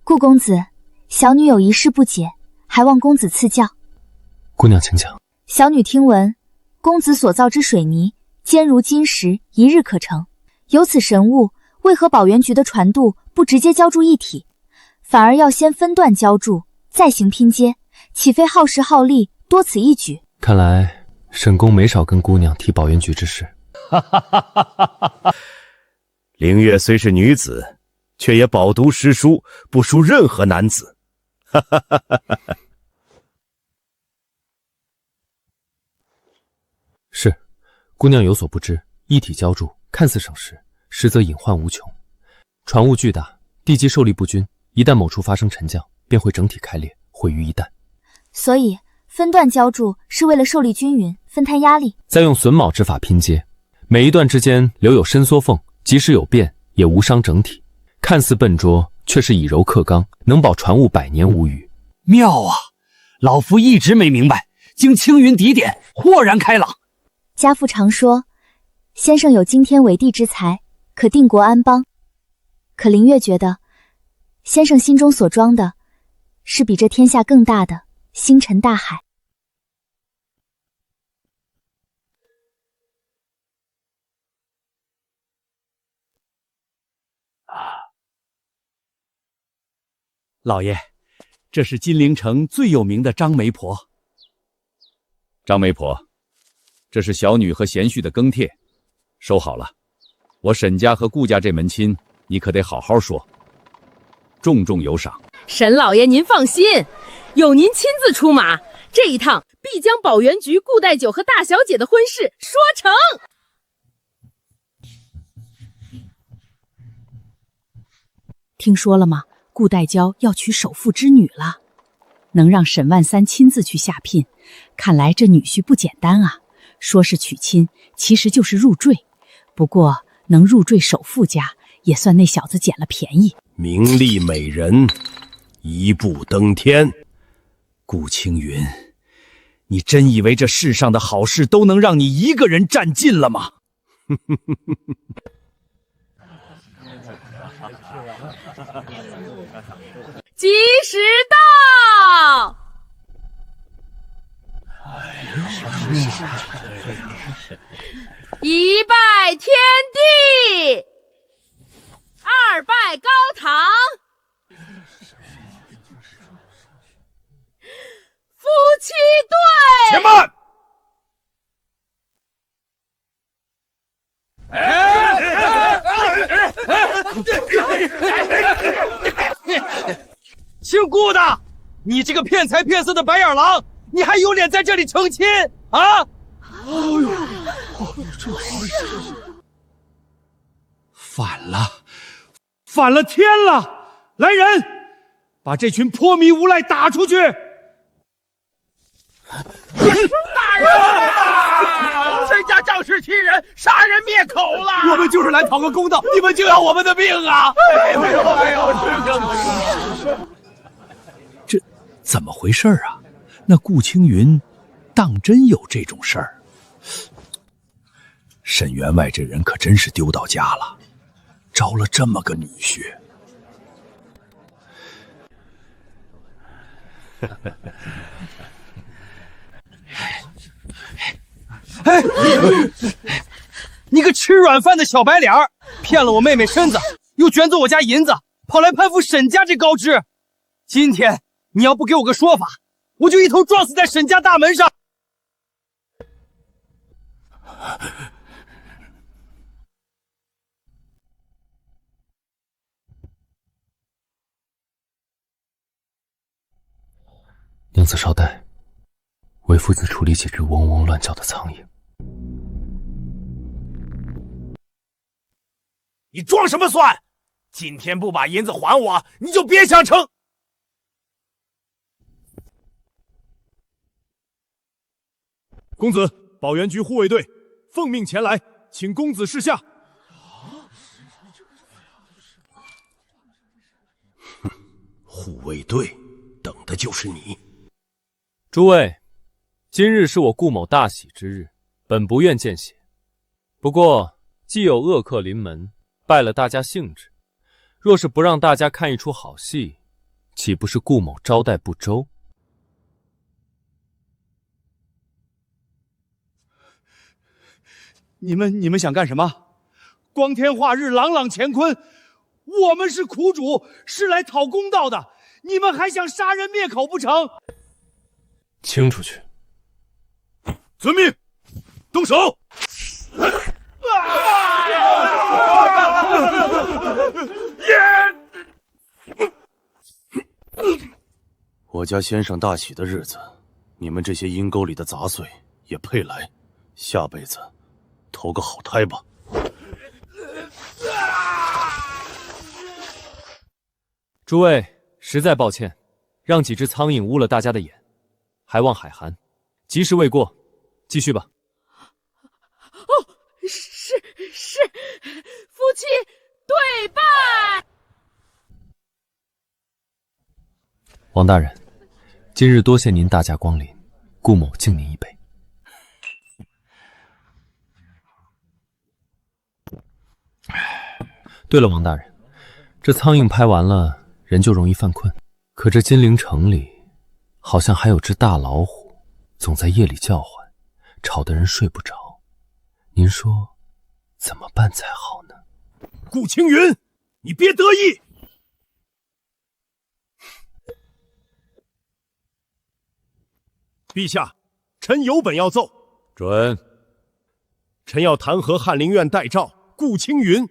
顾公子，小女有一事不解，还望公子赐教。姑娘请讲。小女听闻，公子所造之水泥坚如金石，一日可成。有此神物，为何保元局的船渡不直接浇筑一体，反而要先分段浇筑，再行拼接，岂非耗时耗力，多此一举？看来沈公没少跟姑娘提保元局之事。凌月虽是女子，却也饱读诗书，不输任何男子。是，姑娘有所不知，一体浇筑看似省时，实则隐患无穷。船坞巨大，地基受力不均，一旦某处发生沉降，便会整体开裂，毁于一旦。所以分段浇筑是为了受力均匀，分摊压力，再用榫卯之法拼接，每一段之间留有伸缩缝，即使有变，也无伤整体。看似笨拙，却是以柔克刚，能保船坞100年无虞。妙啊！老夫一直没明白，经青云提点，豁然开朗。家父常说，先生有惊天伟地之才，可定国安邦。可凌月觉得，先生心中所装的，是比这天下更大的星辰大海。老爷，这是金陵城最有名的张媒婆。张媒婆，这是小女和贤婿的更帖，收好了。我沈家和顾家这门亲，你可得好好说，重重有赏。沈老爷您放心，有您亲自出马，这一趟必将保元局顾代酒和大小姐的婚事说成。听说了吗？顾代娇要娶首富之女了，能让沈万三亲自去下聘，看来这女婿不简单啊。说是娶亲，其实就是入赘，不过能入赘首富家，也算那小子捡了便宜。名利美人，一步登天。顾青云，你真以为这世上的好事都能让你一个人占尽了吗？吉时到！一拜天地，二拜高堂，夫妻对。且慢！姓顾的，你这个骗财骗色的白眼狼，你还有脸在这里成亲啊？哎呦，这反了，反了天了！来人，把这群泼迷无赖打出去！大人，沈家仗势欺人，杀人灭口了！我们就是来讨个公道，你们就要我们的命啊！哎呦，这怎么回事啊？那顾青云当真有这种事儿？沈员外这人可真是丢到家了，招了这么个女婿。哎，你个吃软饭的小白脸儿，骗了我妹妹身子，又卷走我家银子，跑来攀附沈家这高枝。今天你要不给我个说法，我就一头撞死在沈家大门上！娘子稍待，为夫子处理几只嗡嗡乱叫的苍蝇。你装什么蒜？今天不把银子还我，你就别想成！公子，保元局护卫队奉命前来，请公子示下。护卫队，等的就是你。诸位，今日是我顾某大喜之日，本不愿见血。不过，既有恶客临门，败了大家兴致，若是不让大家看一出好戏，岂不是顾某招待不周？你们想干什么？光天化日，朗朗乾坤，我们是苦主，是来讨公道的，你们还想杀人灭口不成？清出去！遵命，动手！我家先生大喜的日子，你们这些阴沟里的杂碎也配来？下辈子投个好胎吧！诸位，实在抱歉，让几只苍蝇污了大家的眼，还望海涵，及时未过，继续吧。哦，是，夫妻对拜。王大人，今日多谢您大驾光临，顾某敬您一杯。对了，王大人，这苍蝇拍完了，人就容易犯困。可这金陵城里，好像还有只大老虎，总在夜里叫唤，吵得人睡不着。您说怎么办才好呢？顾青云，你别得意。陛下，臣有本要奏。准。臣要弹劾翰林院代诏顾青云。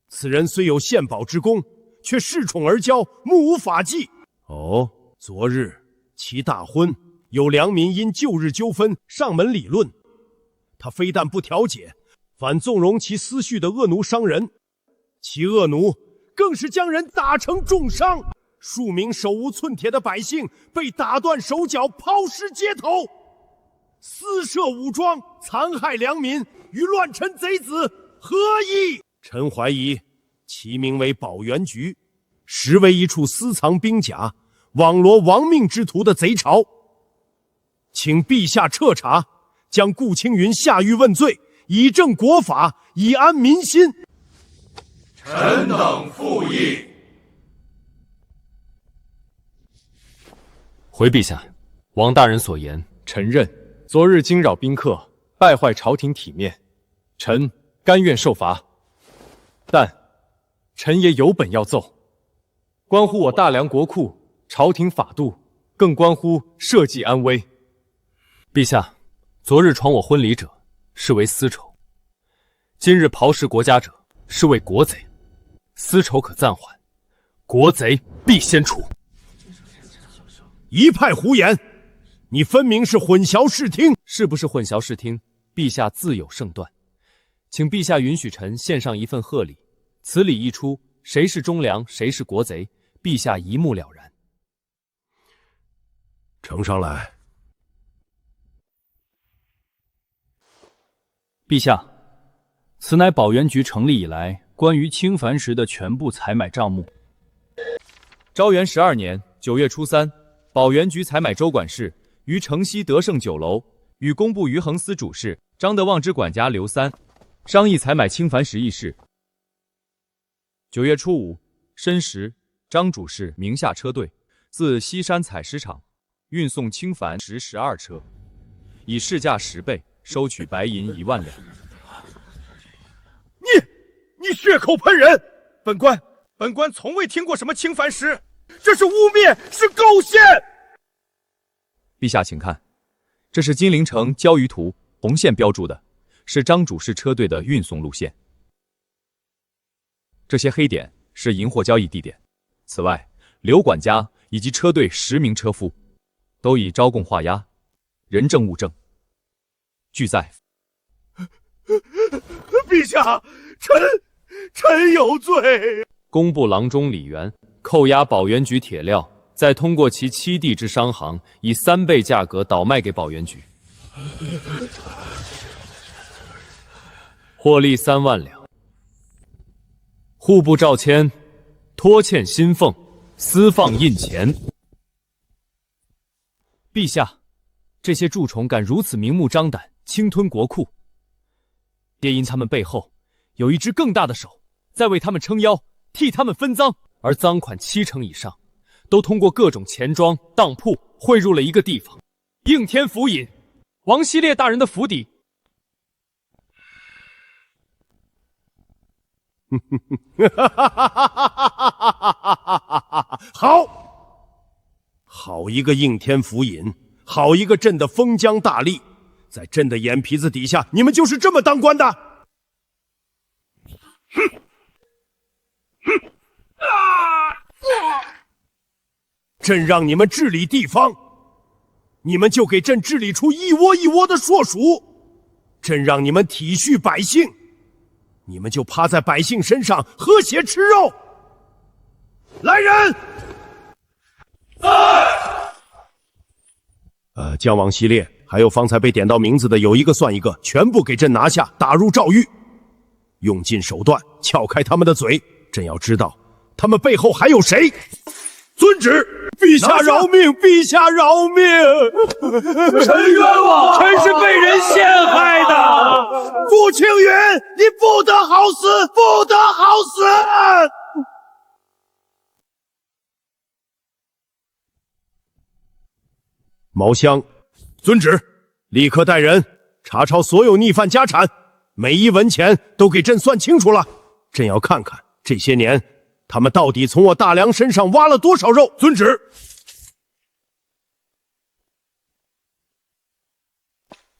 此人虽有献宝之功，却恃宠而骄，目无法纪。哦，昨日其大婚，有良民因旧日纠纷上门理论，他非但不调解，反纵容其私蓄的恶奴伤人，其恶奴更是将人打成重伤，数名手无寸铁的百姓被打断手脚，抛尸街头，私设武装，残害良民，与乱臣贼子何异？臣怀疑其名为保元局，实为一处私藏兵甲、网罗亡命之徒的贼巢。请陛下彻查，将顾青云下狱问罪，以正国法，以安民心。臣等附议。回陛下，王大人所言，臣认。昨日惊扰宾客，败坏朝廷体面，臣甘愿受罚。但臣也有本要奏，关乎我大梁国库、朝廷法度，更关乎社稷安危。陛下，昨日闯我婚礼者，是为私仇；今日刨食国家者，是为国贼。私仇可暂缓，国贼必先除。一派胡言！你分明是混淆视听。是不是混淆视听？陛下自有圣断，请陛下允许臣献上一份贺礼。此礼一出，谁是忠良，谁是国贼，陛下一目了然。呈上来。陛下，此乃保元局成立以来关于清凡石的全部采买账目。昭元12年9月初3，保元局采买州管事于城西德胜酒楼与工部余衡司主事张德旺之管家刘三商议采买清凡石一事。9月初5，申时，张主事名下车队自西山采石场运送清凡石12车，以市价10倍，收取白银1万两。你血口喷人！本官从未听过什么清凡石，这是污蔑，是构陷！陛下请看，这是金陵城交鱼图，红线标注的，是张主事车队的运送路线。这些黑点是银货交易地点。此外，刘管家以及车队10名车夫都已招供画押，人证物证俱在。陛下，臣有罪。工部郎中李元扣押保元局铁料，再通过其7地之商行，以3倍价格倒卖给保元局，获利3万两。户部赵谦拖欠薪俸，私放印钱。陛下，这些蛀虫敢如此明目张胆侵吞国库，皆因他们背后有一只更大的手在为他们撑腰，替他们分赃，而赃款70%以上都通过各种钱庄、当铺汇入了一个地方——应天府尹王希烈大人的府邸。好一个应天府尹，好一个朕的封疆大吏，在朕的眼皮子底下，你们就是这么当官的？朕让你们治理地方，你们就给朕治理出一窝一窝的硕鼠；朕让你们体恤百姓，你们就趴在百姓身上喝血吃肉。来人！将王希烈还有方才被点到名字的有一个算一个，全部给朕拿下，打入诏狱，用尽手段撬开他们的嘴。朕要知道他们背后还有谁。遵旨，陛下饶命！陛下饶命！臣冤枉，臣是被人陷害的。顾青云，你不得好死，不得好死！毛香，遵旨，立刻带人查抄所有逆犯家产，每一文钱都给朕算清楚了。朕要看看这些年他们到底从我大梁身上挖了多少肉。遵旨。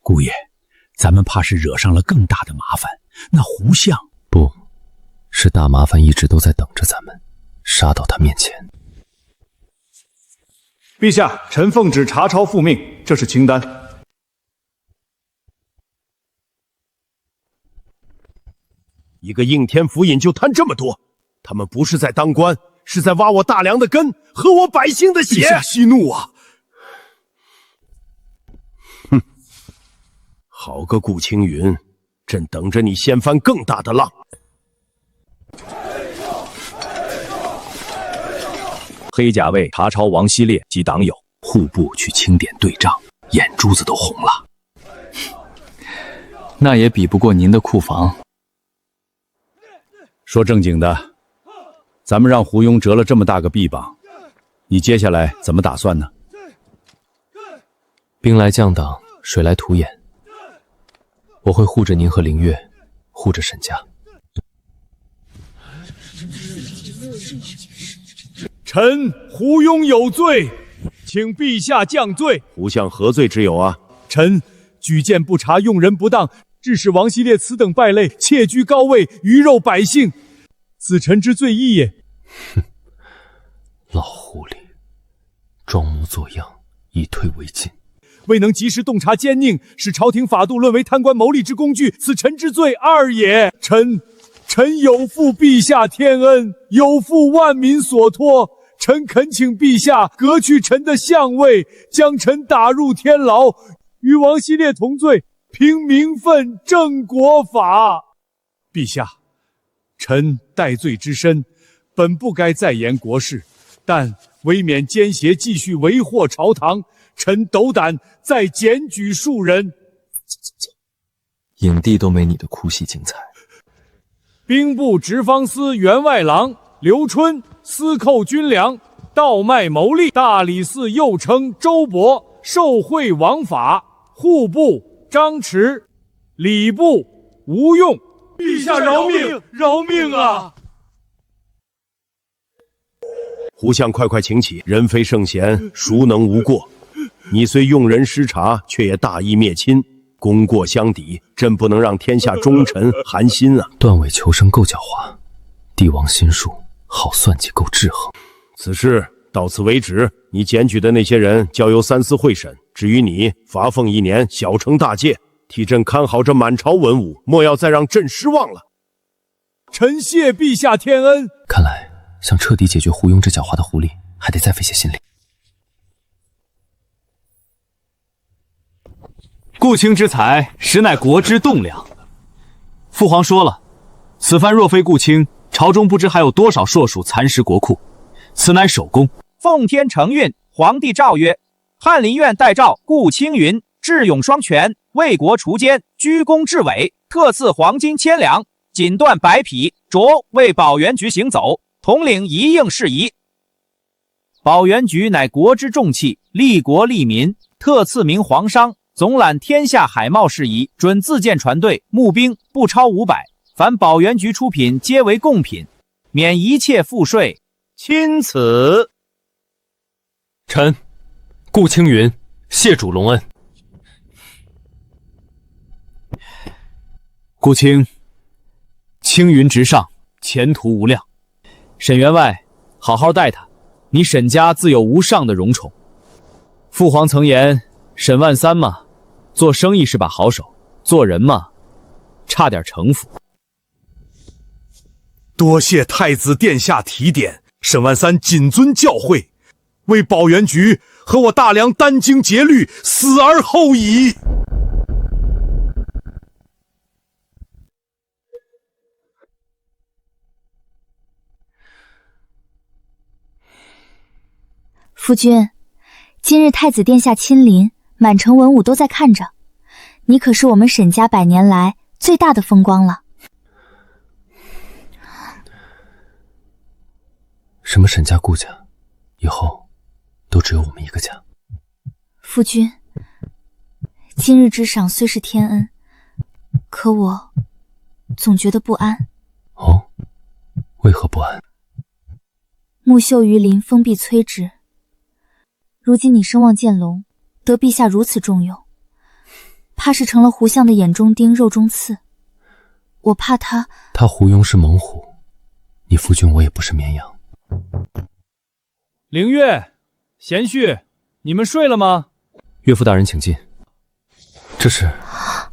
姑爷，咱们怕是惹上了更大的麻烦。那胡相不是大麻烦，一直都在等着咱们杀到他面前。陛下，臣奉旨查抄复命，这是清单。一个应天府尹就贪这么多，他们不是在当官，是在挖我大梁的根，喝我百姓的血。陛下息怒啊！哼，好个顾青云，朕等着你掀翻更大的浪。黑甲卫查抄王希烈及党友，户部去清点对账，眼珠子都红了。那也比不过您的库房。说正经的，咱们让胡庸折了这么大个臂膀，你接下来怎么打算呢？兵来将挡，水来土掩，我会护着您和凌月，护着沈家。臣胡庸有罪，请陛下降罪。胡相何罪之有啊？臣举荐不察，用人不当，致使王希烈此等败类，窃居高位，鱼肉百姓，此臣之罪亦也。老狐狸，装模作样，以退为进。未能及时洞察奸佞，使朝廷法度沦为贪官谋利之工具，此臣之罪二也。臣有负陛下天恩，有负万民所托。臣恳请陛下革去臣的相位，将臣打入天牢，与王希烈同罪，凭名分正国法。陛下，臣戴罪之身，本不该再言国事，但为免奸邪继续为祸朝堂，臣斗胆再检举数人。影帝都没你的哭戏精彩。兵部直方司员外郎刘春私扣军粮，倒卖牟利；大理寺又称周勃受贿枉法；户部张弛，礼部吴用。陛下饶命！饶命啊！胡相，快快请起！人非圣贤，孰能无过？你虽用人失察，却也大义灭亲，功过相抵，朕不能让天下忠臣寒心啊！段尾求生够狡猾，帝王心术好算计够制衡。此事到此为止，你检举的那些人交由三司会审。至于你，罚俸1年，小惩大戒，替朕看好这满朝文武，莫要再让朕失望了。臣谢陛下天恩。看来想彻底解决胡庸这狡猾的狐狸，还得再费些心力。顾卿之才，实乃国之栋梁。父皇说了，此番若非顾卿，朝中不知还有多少硕鼠蚕食国库，此乃首功。奉天承运，皇帝诏曰：翰林院待诏顾青云智勇双全，为国除奸，居功至伟，特赐黄金1000两，锦缎100匹，着为保元局行走，统领一应事宜。保元局乃国之重器，利国利民，特赐名皇商，总揽天下海贸事宜，准自建船队，募兵不超500，凡保元局出品皆为贡品，免一切赋税。钦此。臣顾青云谢主隆恩。顾卿，青云直上，前途无量。沈员外，好好待他，你沈家自有无上的荣宠。父皇曾言，沈万三嘛，做生意是把好手，做人嘛，差点城府。多谢太子殿下提点，沈万三谨遵教诲，为保元局和我大梁殚精竭虑，死而后已。夫君，今日太子殿下亲临，满城文武都在看着，你可是我们沈家100年来最大的风光了。什么沈家顾家，以后都只有我们一个家。夫君，今日之赏虽是天恩，可我总觉得不安。哦，为何不安？木秀于林，风必摧之。如今你声望渐隆，得陛下如此重用，怕是成了胡相的眼中钉、肉中刺。我怕他胡庸是猛虎，你夫君我也不是绵羊。凌月、贤婿，你们睡了吗？岳父大人请进。这是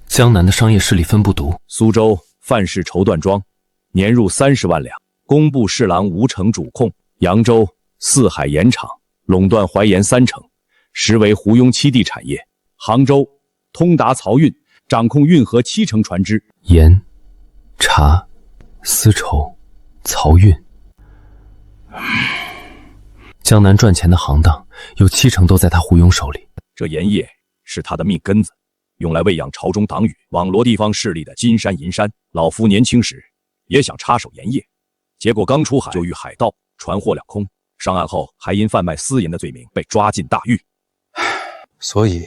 江南的商业势力分部督，苏州范氏绸缎庄，年入30万两，工部侍郎吴成主控。扬州四海盐场，垄断淮盐3成，实为胡庸7地产业。杭州通达漕运，掌控运河7成船只。盐、茶、丝绸、漕运，江南赚钱的行当有7成都在他胡庸手里。这盐业是他的命根子，用来喂养朝中党羽、网罗地方势力的金山银山。老夫年轻时也想插手盐业，结果刚出海就遇海盗，船货两空。上岸后还因贩卖私盐的罪名被抓进大狱。所以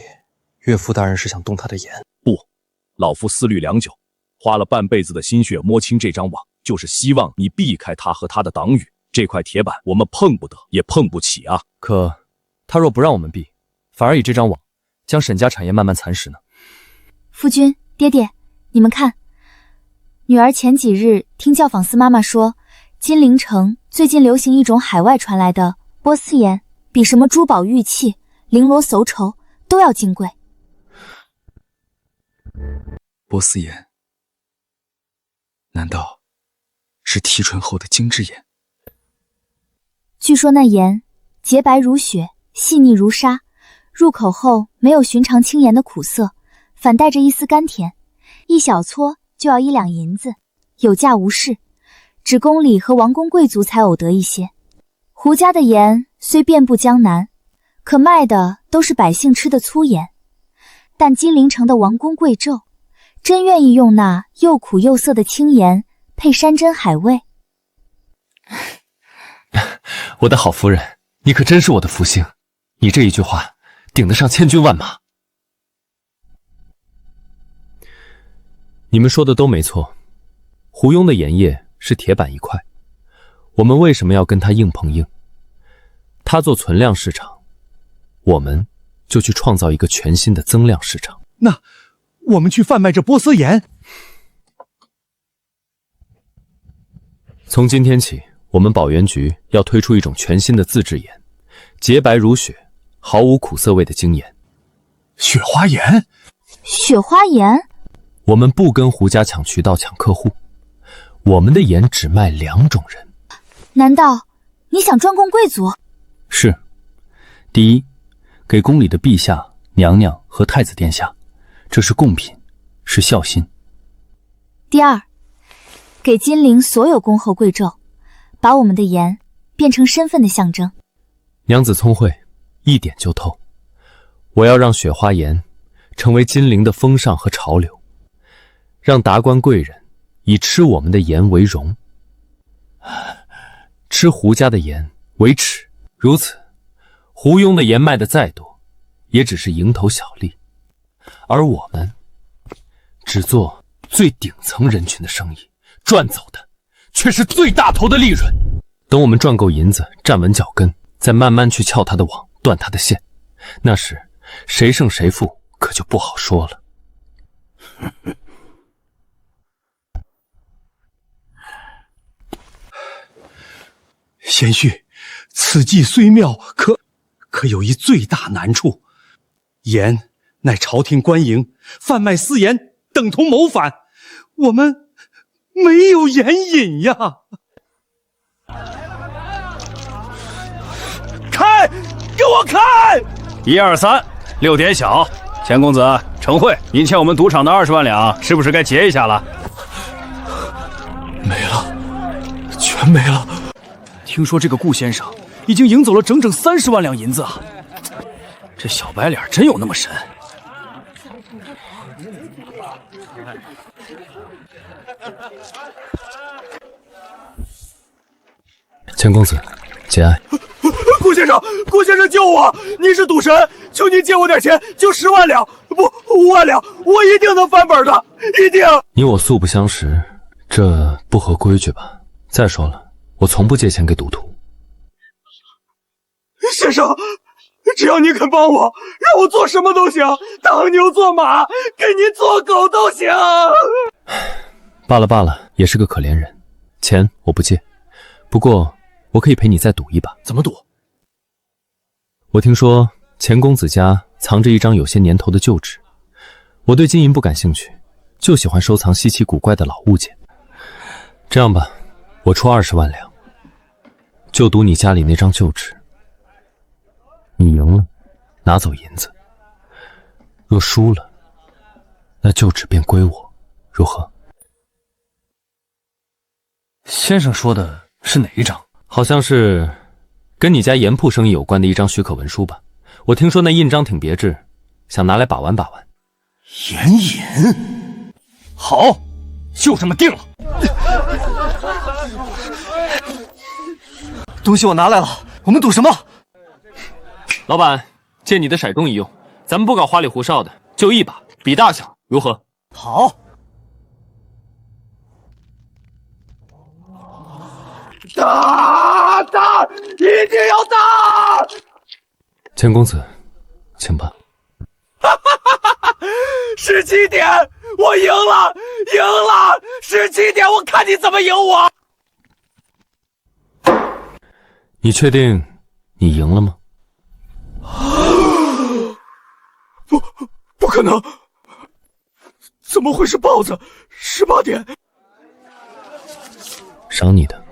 岳父大人是想动他的盐？不，老夫思虑良久，花了半辈子的心血摸清这张网，就是希望你避开他和他的党羽。这块铁板我们碰不得，也碰不起啊。可他若不让我们避，反而以这张网将沈家产业慢慢蚕食呢？夫君、爹爹，你们看，女儿前几日听教坊司妈妈说，金陵城最近流行一种海外传来的波斯盐，比什么珠宝玉器、绫罗叟绸都要金贵。波斯岩，难道是提纯后的精致岩？据说那盐洁白如雪，细腻如沙，入口后没有寻常青盐的苦涩，反带着一丝甘甜。一小撮就要1两银子，有价无市，只宫里和王公贵族才偶得一些。胡家的盐虽遍布江南，可卖的都是百姓吃的粗盐，但金陵城的王公贵胄真愿意用那又苦又涩的青盐配山珍海味。我的好夫人，你可真是我的福星，你这一句话顶得上千军万马。你们说的都没错，胡庸的盐业是铁板一块，我们为什么要跟他硬碰硬？他做存量市场，我们就去创造一个全新的增量市场。那我们去贩卖这波斯盐。从今天起，我们保原局要推出一种全新的自制盐，洁白如雪，毫无苦涩味的精盐。雪花盐？雪花盐？我们不跟胡家抢渠道、抢客户，我们的盐只卖2种人。难道你想专供贵族？是。第一，给宫里的陛下、娘娘和太子殿下，这是贡品，是孝心。第二，给金陵所有公侯贵胄，把我们的盐变成身份的象征。娘子聪慧，一点就透。我要让雪花盐成为金陵的风尚和潮流，让达官贵人以吃我们的盐为荣，吃胡家的盐为耻。如此，胡庸的盐卖的再多，也只是蝇头小利，而我们只做最顶层人群的生意，赚走的却是最大头的利润。等我们赚够银子，站稳脚跟，再慢慢去撬他的网，断他的线，那时谁胜谁负可就不好说了。贤婿，此计虽妙，可有一最大难处。盐乃朝廷官营，贩卖私盐等同谋反，我们没有盐引呀！开，给我开！1、2、3， 6点小。钱公子，程慧，您欠我们赌场的20万两，是不是该结一下了？没了，全没了。听说这个顾先生已经赢走了整整30万两银子啊！这小白脸真有那么神？钱公子，节哀。顾先生，顾先生救我！您是赌神，求您借我点钱，就10万两，不5万两，我一定能翻本的，一定！你我素不相识，这不合规矩吧？再说了，我从不借钱给赌徒。先生，只要您肯帮我，让我做什么都行，当牛做马，给您做狗都行。罢了罢了，也是个可怜人。钱我不借，不过我可以陪你再赌一把。怎么赌？我听说钱公子家藏着一张有些年头的旧纸，我对金银不感兴趣，就喜欢收藏稀奇古怪的老物件。这样吧，我出20万两，就赌你家里那张旧纸。你赢了，拿走银子；若输了，那旧纸便归我，如何？先生说的是哪一张？好像是跟你家盐铺生意有关的一张许可文书吧。我听说那印章挺别致，想拿来把玩把玩。盐引，好，就这么定了。东西我拿来了，我们赌什么？老板，借你的骰盅一用，咱们不搞花里胡哨的，就一把，比大小，如何？好。打，一定要打！钱公子，请吧。17点，我赢了！17点，我看你怎么赢我！你确定你赢了吗？不可能！怎么会是豹子？18点。赏你的。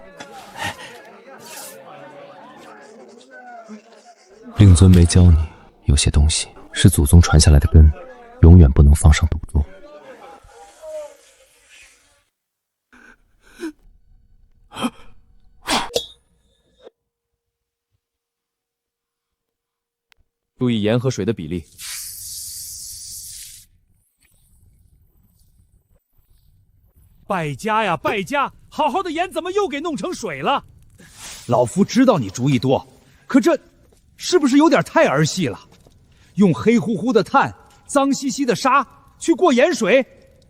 令尊没教你，有些东西是祖宗传下来的根，永远不能放上赌桌。注意盐和水的比例。败家呀，败家！好好的盐怎么又给弄成水了？老夫知道你主意多，可这是不是有点太儿戏了？用黑乎乎的炭、脏兮兮的沙去过盐水，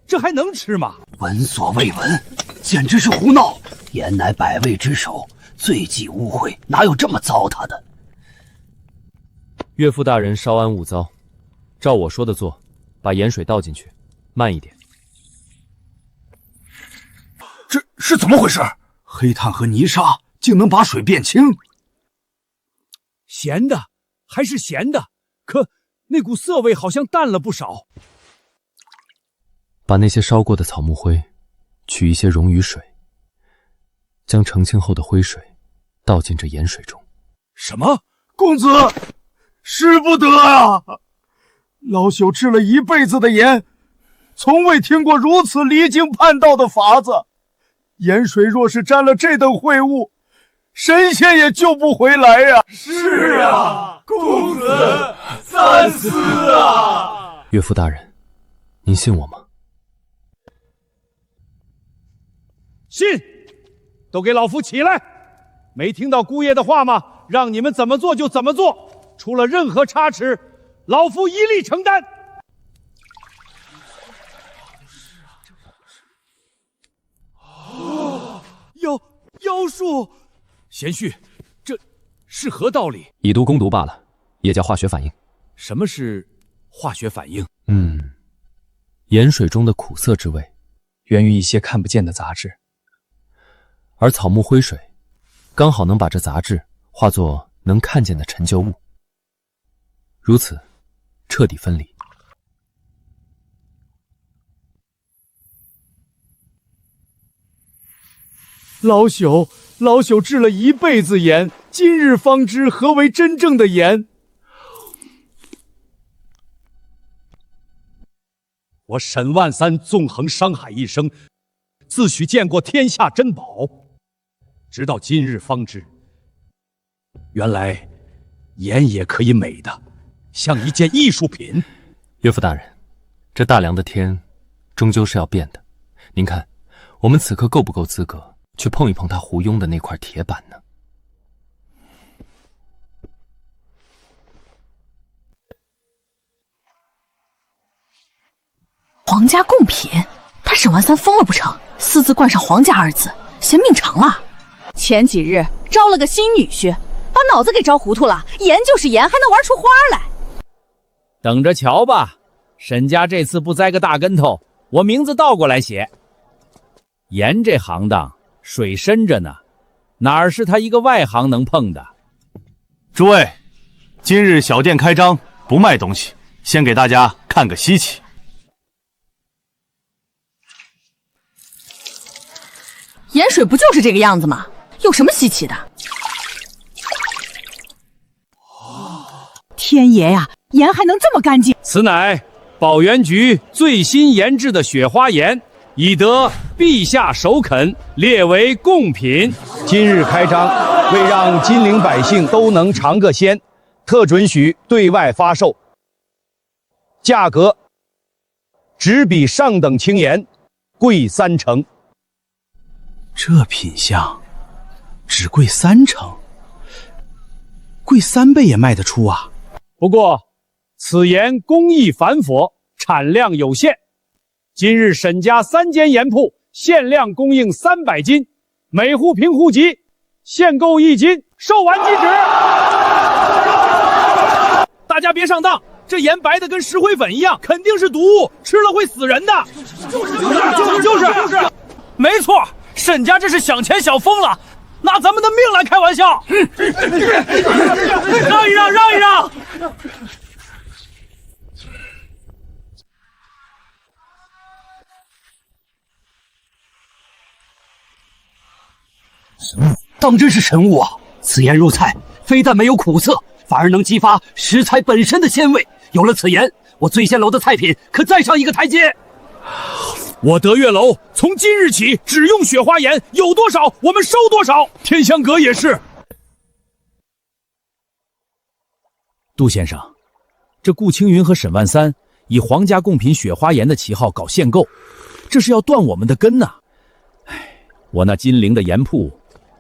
这还能吃吗？闻所未闻，简直是胡闹！盐乃百味之首，最忌污秽，哪有这么糟蹋的？岳父大人稍安勿躁，照我说的做，把盐水倒进去，慢一点。这是怎么回事？黑炭和泥沙竟能把水变清？咸的，还是咸的，可那股涩味好像淡了不少。把那些烧过的草木灰，取一些溶于水，将澄清后的灰水倒进这盐水中。什么？公子，使不得啊！老朽治了一辈子的盐，从未听过如此离经叛道的法子。盐水若是沾了这等秽物，神仙也救不回来呀！是啊，公子三思啊！岳父大人，您信我吗？信！都给老夫起来！没听到姑爷的话吗？让你们怎么做就怎么做，出了任何差池，老夫一力承担。妖术，贤婿，这是何道理？以毒攻毒罢了，也叫化学反应。什么是化学反应？盐水中的苦涩之味，源于一些看不见的杂质，而草木灰水刚好能把这杂质化作能看见的陈旧物，如此彻底分离。老朽治了一辈子盐，今日方知何为真正的盐。我沈万三纵横商海一生，自诩见过天下珍宝，直到今日方知，原来盐也可以美的像一件艺术品。岳父大人，这大梁的天终究是要变的，您看我们此刻够不够资格去碰一碰他胡庸的那块铁板呢？皇家贡品，他沈万三疯了不成？私自冠上皇家二字，嫌命长了。前几日招了个新女婿，把脑子给招糊涂了，盐就是盐，还能玩出花来。等着瞧吧，沈家这次不栽个大跟头，我名字倒过来写。盐这行当水深着呢，哪儿是他一个外行能碰的？诸位，今日小店开张，不卖东西，先给大家看个稀奇。盐水不就是这个样子吗？有什么稀奇的？天爷呀，盐还能这么干净？此乃宝源局最新研制的雪花盐，已得陛下首肯，列为贡品。今日开张，为让金陵百姓都能尝个鲜，特准许对外发售，价格只比上等青盐贵3成。这品相只贵3成，贵3倍也卖得出啊！不过此盐工艺繁复，产量有限。今日沈家3间盐铺限量供应300斤，每户凭户籍，限购1斤，售完即止。大家别上当，这盐白的跟石灰粉一样，肯定是毒物，吃了会死人的。就是，没错，沈家这是想钱想疯了，拿咱们的命来开玩笑。让一让。当真是神物啊！此盐入菜，非但没有苦涩，反而能激发食材本身的鲜味。有了此盐，我醉仙楼的菜品可再上一个台阶。我德月楼从今日起只用雪花盐，有多少我们收多少。天香阁也是。杜先生，这顾青云和沈万三以皇家贡品雪花盐的旗号搞限购，这是要断我们的根呐！我那金陵的盐铺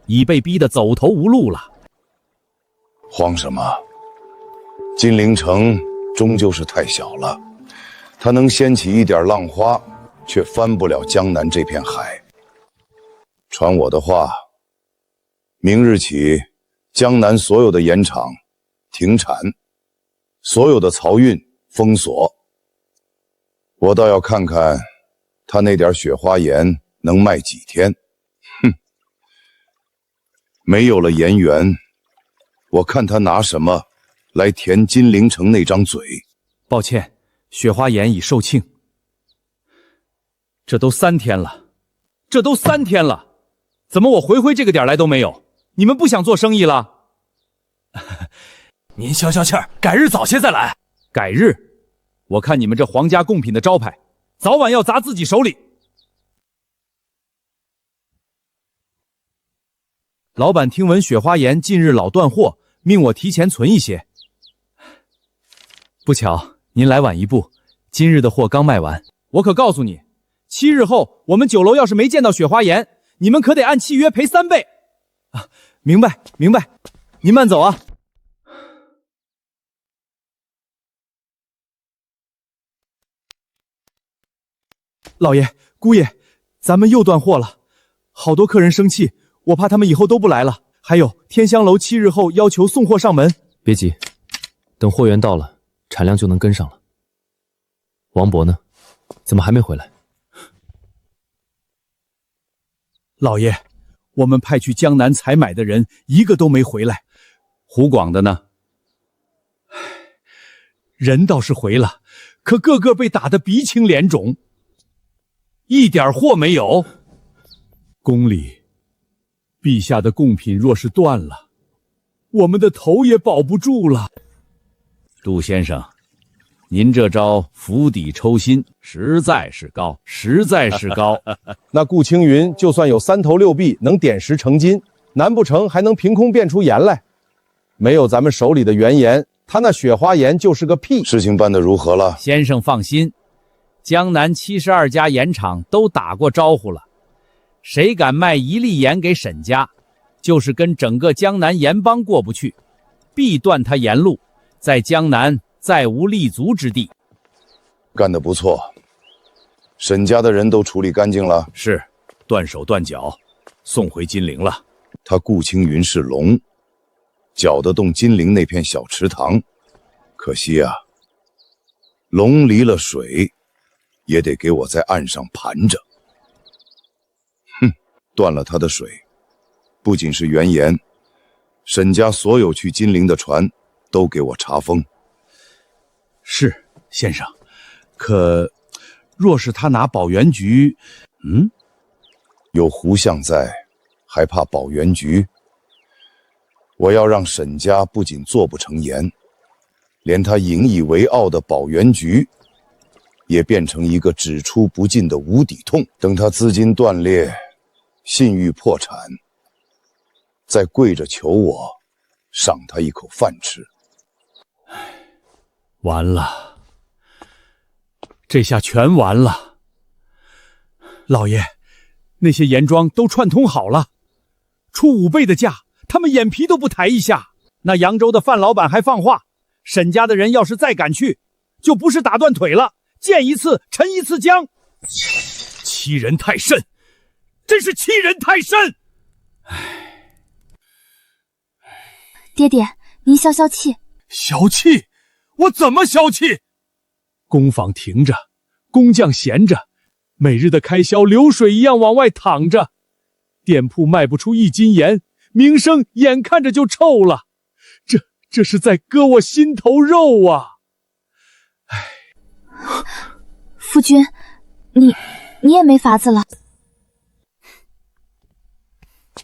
已被逼得走投无路了。慌什么？金陵城终究是太小了，它能掀起一点浪花，却翻不了江南这片海。传我的话，明日起，江南所有的盐场停产，所有的漕运封锁。我倒要看看他那点雪花盐能卖几天。哼，没有了盐源，我看他拿什么来填金陵城那张嘴。抱歉，雪花盐已售罄。这都3天了，怎么我回这个点来都没有？你们不想做生意了？您消消气儿，改日早些再来。改日？我看你们这皇家贡品的招牌，早晚要砸自己手里。老板听闻雪花盐近日老断货，命我提前存一些。不巧，您来晚一步，今日的货刚卖完。我可告诉你，7日后我们酒楼要是没见到雪花盐，你们可得按契约赔3倍。啊，明白，您慢走啊。老爷、姑爷，咱们又断货了，好多客人生气，我怕他们以后都不来了。还有天香楼7日后要求送货上门。别急，等货源到了，产量就能跟上了。王伯呢？怎么还没回来？老爷，我们派去江南采买的人一个都没回来。湖广的呢？人倒是回了，可个个被打得鼻青脸肿，一点货没有。宫里，陛下的贡品若是断了，我们的头也保不住了。杜先生，您这招釜底抽薪，实在是高。那顾青云就算有3头6臂，能点石成金，难不成还能凭空变出盐来？没有咱们手里的原盐，他那雪花盐就是个屁。事情办得如何了？先生放心，江南72家盐场都打过招呼了，谁敢卖1粒盐给沈家，就是跟整个江南盐帮过不去，必断他盐路，在江南再无立足之地。干得不错，沈家的人都处理干净了。是，断手断脚，送回金陵了。他顾青云是龙，搅得动金陵那片小池塘，可惜啊，龙离了水，也得给我在岸上盘着。哼，断了他的水，不仅是原盐，沈家所有去金陵的船都给我查封。是，先生，可若是他拿保元局，有胡相在，还怕保元局？我要让沈家不仅做不成盐，连他引以为傲的保元局也变成一个只出不进的无底洞。等他资金断裂，信誉破产，再跪着求我赏他一口饭吃。完了，这下全完了。老爷，那些盐庄都串通好了，出5倍的价，他们眼皮都不抬一下。那扬州的范老板还放话，沈家的人要是再敢去，就不是打断腿了，见一次沉一次江。欺人太甚，真是欺人太甚！爹爹，您消消气。消气？我怎么消气？工坊停着，工匠闲着，每日的开销流水一样往外淌着，店铺卖不出1斤盐，名声眼看着就臭了，这是在割我心头肉啊！夫君，你也没法子了。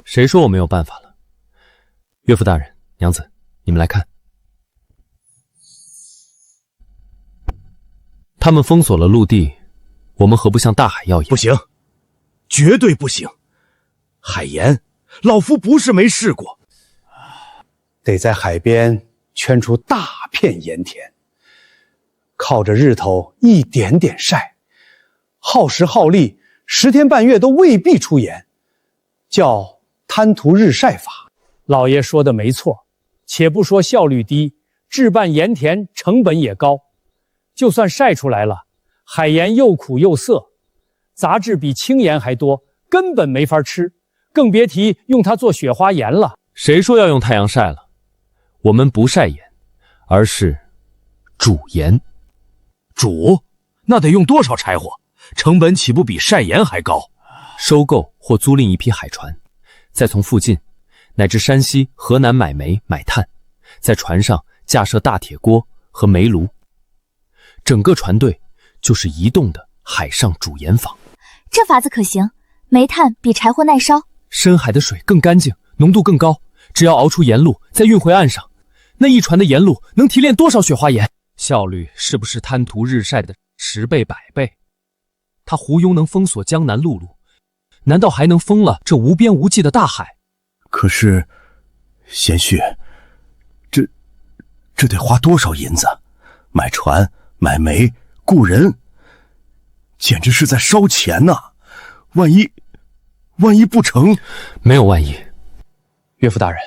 谁说我没有办法了？岳父大人、娘子，你们来看。他们封锁了陆地，我们何不向大海要盐？不行，绝对不行！海盐，老夫不是没试过，得在海边圈出大片盐田，靠着日头一点点晒，耗时耗力，10天半月都未必出盐，叫滩涂日晒法。老爷说的没错，且不说效率低，置办盐田成本也高。就算晒出来了，海盐又苦又涩，杂质比清盐还多，根本没法吃，更别提用它做雪花盐了。谁说要用太阳晒了？我们不晒盐，而是煮盐。煮？那得用多少柴火？成本岂不比晒盐还高？收购或租赁一批海船，再从附近乃至山西、河南买煤买炭，在船上架设大铁锅和煤炉，整个船队就是移动的海上煮盐坊。这法子可行，煤炭比柴火耐烧，深海的水更干净，浓度更高，只要熬出盐露，再运回岸上，那一船的盐露能提炼多少雪花盐？效率是不是滩涂日晒的10倍100倍？他胡庸能封锁江南陆路，难道还能封了这无边无际的大海？可是，贤婿，这得花多少银子？买船、买煤、雇人，简直是在烧钱呐！万一不成，没有万一。岳父大人，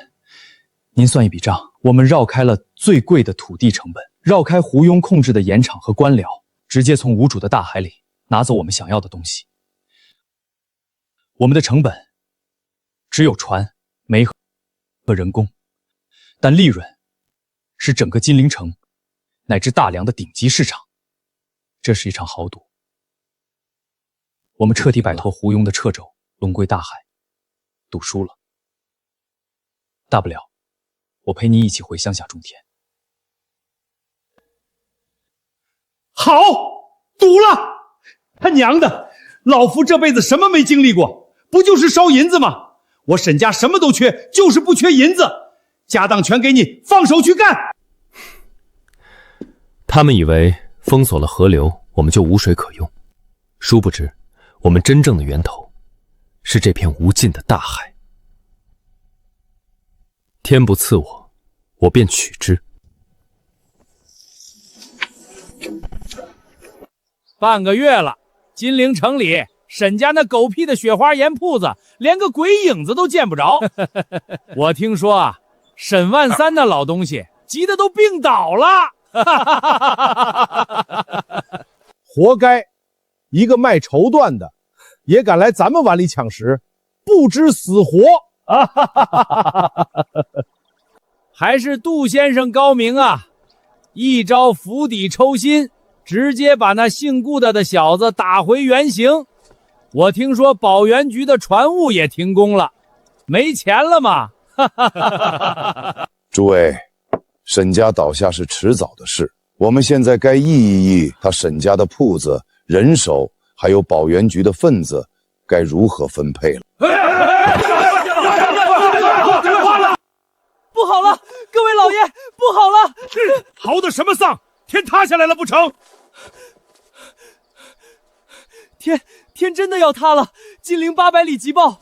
您算一笔账，我们绕开了最贵的土地成本，绕开胡庸控制的盐场和官僚，直接从无主的大海里拿走我们想要的东西。我们的成本只有船、煤和人工，但利润是整个金陵城乃至大梁的顶级市场。这是一场豪赌，我们彻底摆脱胡庸的掣肘，龙归大海。赌输了，大不了我陪你一起回乡下种田。好，赌了！他娘的，老夫这辈子什么没经历过？不就是烧银子吗？我沈家什么都缺，就是不缺银子。家当全给你，放手去干！他们以为封锁了河流，我们就无水可用，殊不知我们真正的源头是这片无尽的大海。天不赐我，我便取之。半个月了，金陵城里沈家那狗屁的雪花盐铺子，连个鬼影子都见不着。我听说啊，沈万三那老东西急得都病倒了。活该！一个卖绸缎的，也敢来咱们碗里抢食，不知死活！还是杜先生高明啊，一招釜底抽薪，直接把那姓顾的小子打回原形。我听说保原局的船务也停工了，没钱了吗？诸位，沈家倒下是迟早的事，我们现在该议一议他沈家的铺子、人手，还有保原局的份子该如何分配了。不好了，各位老爷，不好了！嚎的什么丧？天塌下来了不成？天真的要塌了！金陵800里急报。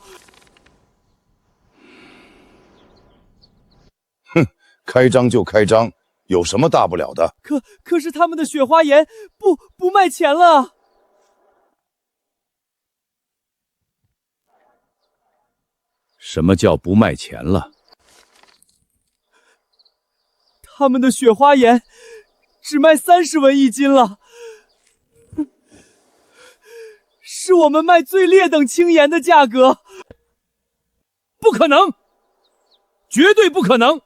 哼，开张就开张，有什么大不了的？可是他们的雪花盐不卖钱了。什么叫不卖钱了？他们的雪花盐只卖30文一斤了，是我们卖最劣等轻盐的价格。不可能，绝对不可能！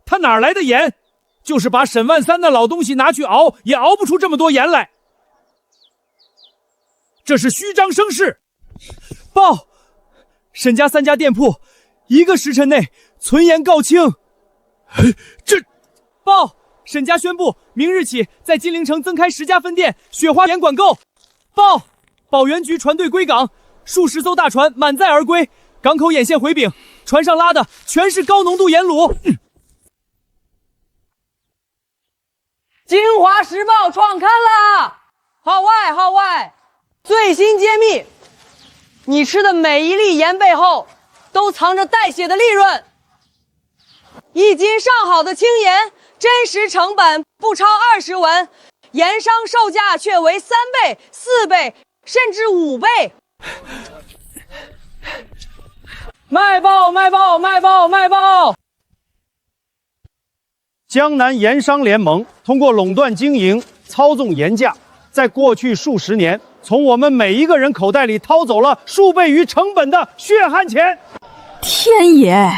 他哪来的盐？就是把沈万三那老东西拿去熬，也熬不出这么多盐来。这是虚张声势。报，沈家3家店铺1个时辰内存盐告清。这报，沈家宣布明日起在金陵城增开10家分店，雪花盐管够。报，保原局船队归港，数10艘大船满载而归，港口沿线回禀，船上拉的全是高浓度盐卤。京华时报创刊啦！号外，最新揭秘，你吃的每一粒盐背后都藏着带血的利润。1斤上好的青盐，真实成本不超20文，盐商售价却为3倍、4倍，甚至5倍。卖爆！江南盐商联盟通过垄断经营、操纵盐价，在过去数十年，从我们每一个人口袋里掏走了数倍于成本的血汗钱。天爷，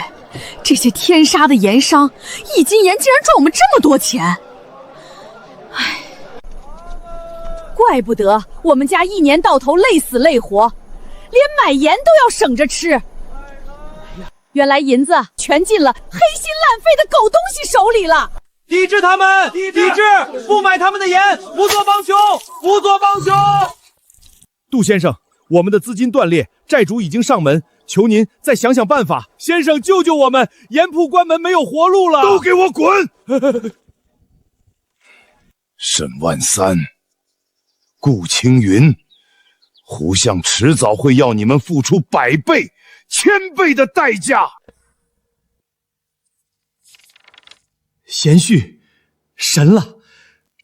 这些天杀的盐商，1斤盐竟然赚我们这么多钱！唉，怪不得我们家一年到头累死累活，连买盐都要省着吃。原来银子全进了黑心烂废的狗东西手里了。抵制他们！抵制！不买他们的盐，不做帮凶！杜先生，我们的资金断裂，债主已经上门，求您再想想办法。先生，救救我们！盐铺关门，没有活路了！都给我滚！沈万三、顾青云，胡相迟早会要你们付出100倍、1000倍的代价。贤婿，神了，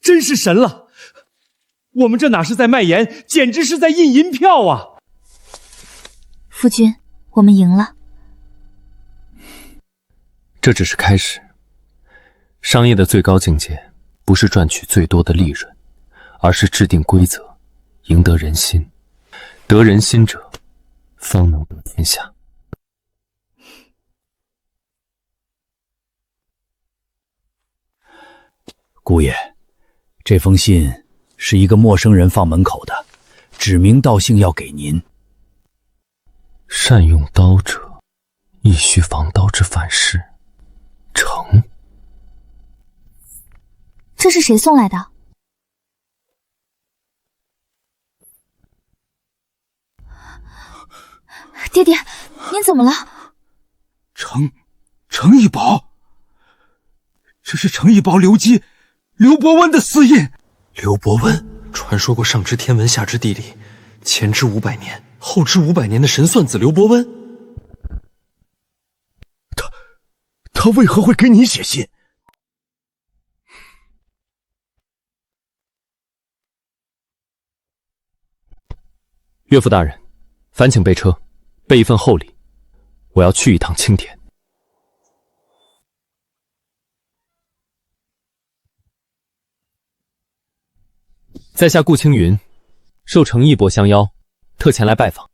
真是神了！我们这哪是在卖盐，简直是在印银票啊！夫君，我们赢了。这只是开始。商业的最高境界，不是赚取最多的利润，而是制定规则，赢得人心。得人心者，方能得天下。姑爷，这封信是一个陌生人放门口的，指名道姓要给您。善用刀者，亦须防刀之反噬。成。这是谁送来的？爹爹，您怎么了？程一宝，这是程一宝刘基刘伯温的私印。刘伯温，传说过上知天文下知地理，前知500年后知500年的神算子刘伯温。他为何会给你写信？岳父大人，烦请备车，备一份厚礼，我要去一趟青田。在下顾青云，受程义伯相邀，特前来拜访。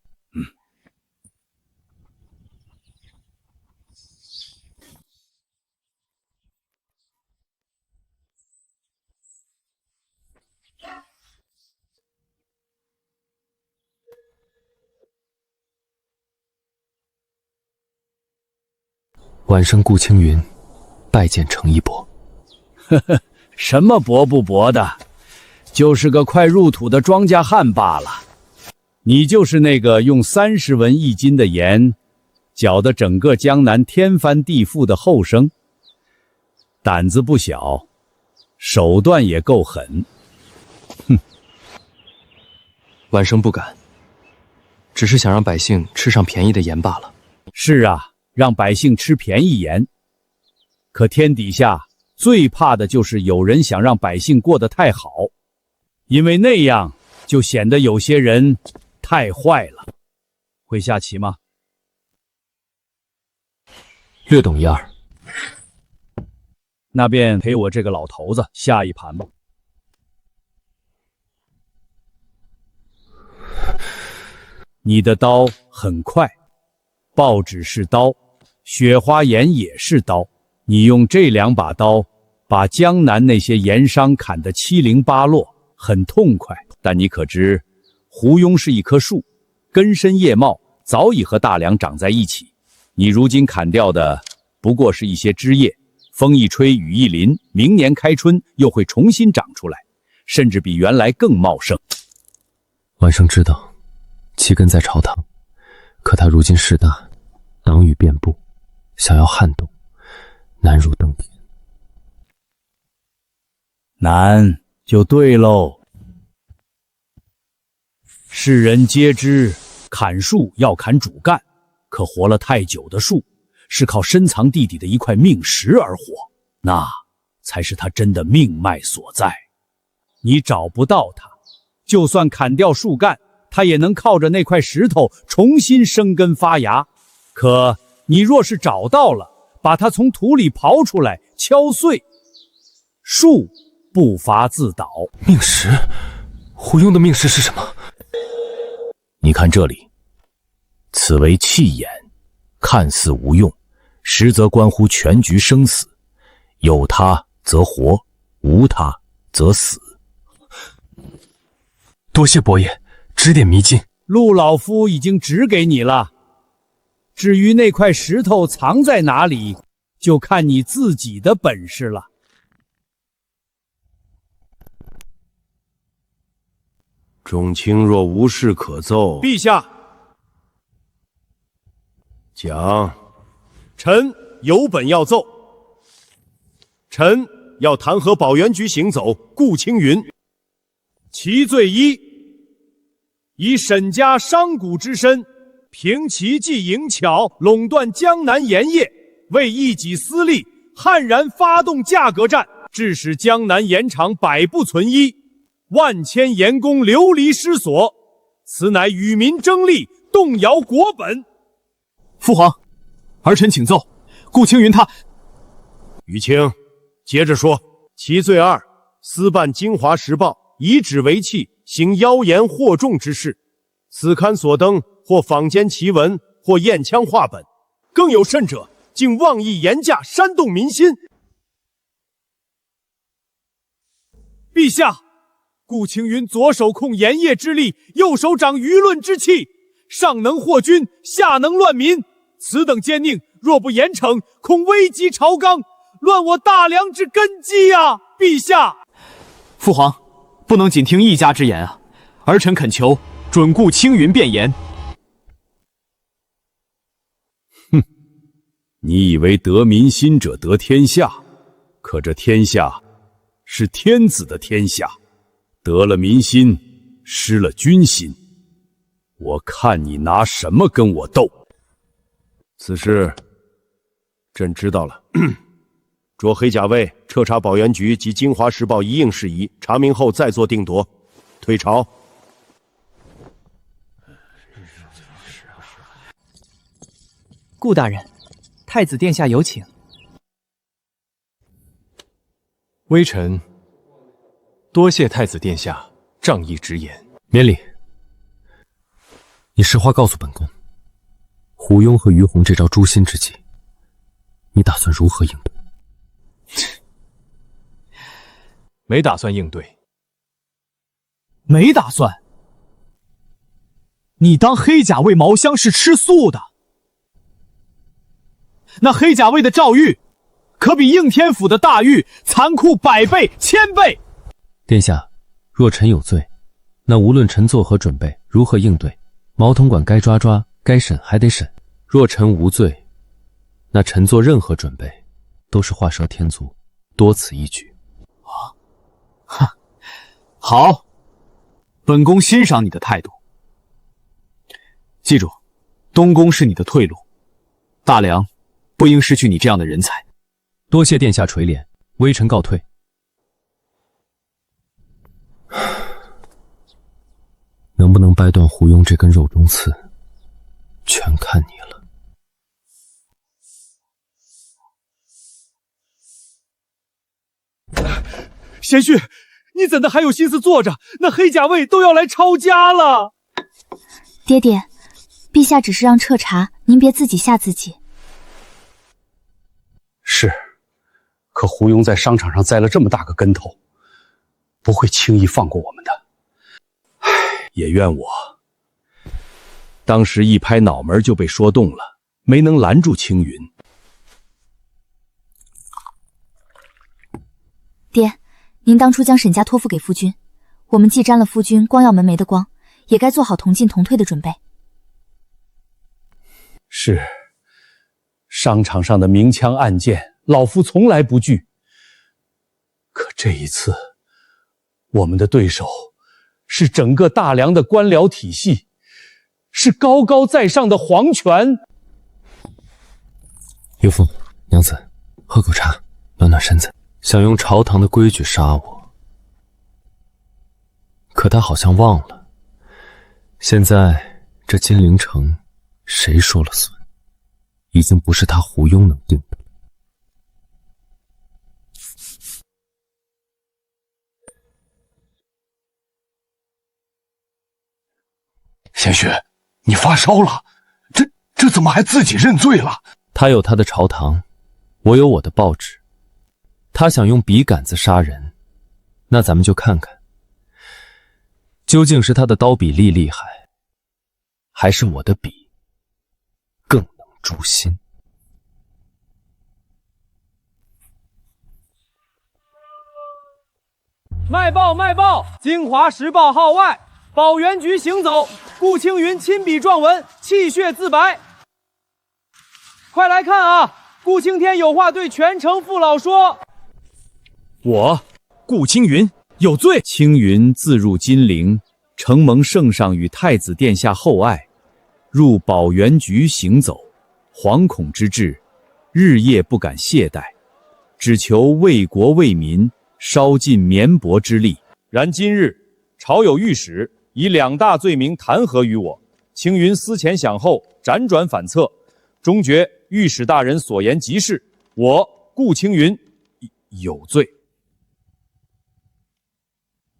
晚生顾青云，拜见程义伯。呵呵，什么伯不伯的，就是个快入土的庄稼汉罢了。你就是那个用30文1斤的盐，搅得整个江南天翻地覆的后生。胆子不小，手段也够狠。哼，晚生不敢，只是想让百姓吃上便宜的盐罢了。是啊，让百姓吃便宜盐。可天底下最怕的就是有人想让百姓过得太好，因为那样就显得有些人太坏了。会下棋吗？略懂一二。那便陪我这个老头子下一盘吧。你的刀很快，报纸是刀，雪花盐也是刀。你用这2把刀，把江南那些盐商砍得七零八落，很痛快。但你可知，胡庸是一棵树，根深叶茂，早已和大梁长在一起。你如今砍掉的，不过是一些枝叶，风一吹，雨一淋，明年开春又会重新长出来，甚至比原来更茂盛。晚生知道，其根在朝堂，可他如今势大，凉雨遍布，想要撼动，难如登天。难就对喽。世人皆知，砍树要砍主干，可活了太久的树，是靠深藏地底的一块命石而活，那才是它真的命脉所在。你找不到它，就算砍掉树干，它也能靠着那块石头重新生根发芽。可你若是找到了，把它从土里刨出来，敲碎，树不伐自倒。命石？胡庸的命石是什么？你看这里，此为气眼，看似无用，实则关乎全局生死。有它则活，无它则死。多谢伯爷指点迷津。陆老夫已经指给你了，至于那块石头藏在哪里，就看你自己的本事了。众卿若无事可奏，陛下，讲。臣有本要奏。臣要弹劾保元局行走顾青云，其罪一，以沈家商贾之身，凭奇技淫巧，垄断江南盐业，为一己私利，悍然发动价格战，致使江南盐场百不存一，万千盐工流离失所，此乃与民争利，动摇国本。父皇，儿臣请奏。顾青云他……余清，接着说。其罪二，私办《京华时报》，以纸为器，行妖言惑众之事。此刊所登，或坊间奇闻，或验枪画本，更有甚者，竟妄议言价，煽动民心。陛下，顾青云左手控盐业之力，右手掌舆论之气，上能惑君，下能乱民。此等奸佞，若不严惩，恐危及朝纲，乱我大梁之根基啊！陛下，父皇不能仅听一家之言啊！儿臣恳求准顾青云辩言。哼，你以为得民心者得天下，可这天下是天子的天下，得了民心，失了君心，我看你拿什么跟我斗？此事朕知道了。着黑甲卫彻查保元局及《京华时报》一应事宜，查明后再做定夺。退朝。顾大人，太子殿下有请。微臣多谢太子殿下仗义直言。免礼。你实话告诉本宫，胡庸和于洪这招诛心之计，你打算如何应对？没打算应对。没打算？你当黑甲卫毛香是吃素的？那黑甲卫的诏狱，可比应天府的大狱残酷100倍、1000倍。殿下，若臣有罪，那无论臣作何准备，如何应对，毛统管该抓抓，该审还得审。若臣无罪，那臣做任何准备，都是画蛇添足，多此一举。好，本宫欣赏你的态度。记住，东宫是你的退路，大梁不应失去你这样的人才。多谢殿下垂怜，微臣告退。能不能掰断胡庸这根肉中刺，全看你了。贤婿，你怎的还有心思坐着？那黑甲卫都要来抄家了。爹爹，陛下只是让彻查，您别自己吓自己。是，可胡庸在商场上栽了这么大个跟头，不会轻易放过我们的。唉，也怨我，当时一拍脑门就被说动了，没能拦住青云。爹，您当初将沈家托付给夫君，我们既沾了夫君光耀门楣的光，也该做好同进同退的准备。是，商场上的明枪暗箭，老夫从来不惧。可这一次，我们的对手是整个大梁的官僚体系，是高高在上的皇权。岳父、娘子，喝口茶，暖暖身子。想用朝堂的规矩杀我，可他好像忘了，现在这金陵城谁说了算，已经不是他胡庸能定的。贤婿，你发烧了？这怎么还自己认罪了？他有他的朝堂，我有我的报纸。他想用笔杆子杀人，那咱们就看看，究竟是他的刀笔厉害，还是我的笔更能诛心。卖报卖报！京华时报号外，保元局行走，顾青云亲笔撰文，泣血自白。快来看啊！顾青天有话对全城父老说。我顾青云有罪。青云自入金陵，承蒙圣上与太子殿下厚爱，入保元局行走，惶恐之至，日夜不敢懈怠，只求为国为民，烧尽绵薄之力。然今日朝有御史以2大罪名弹劾于我，青云思前想后，辗转反侧，终觉御史大人所言极是，我顾青云有罪。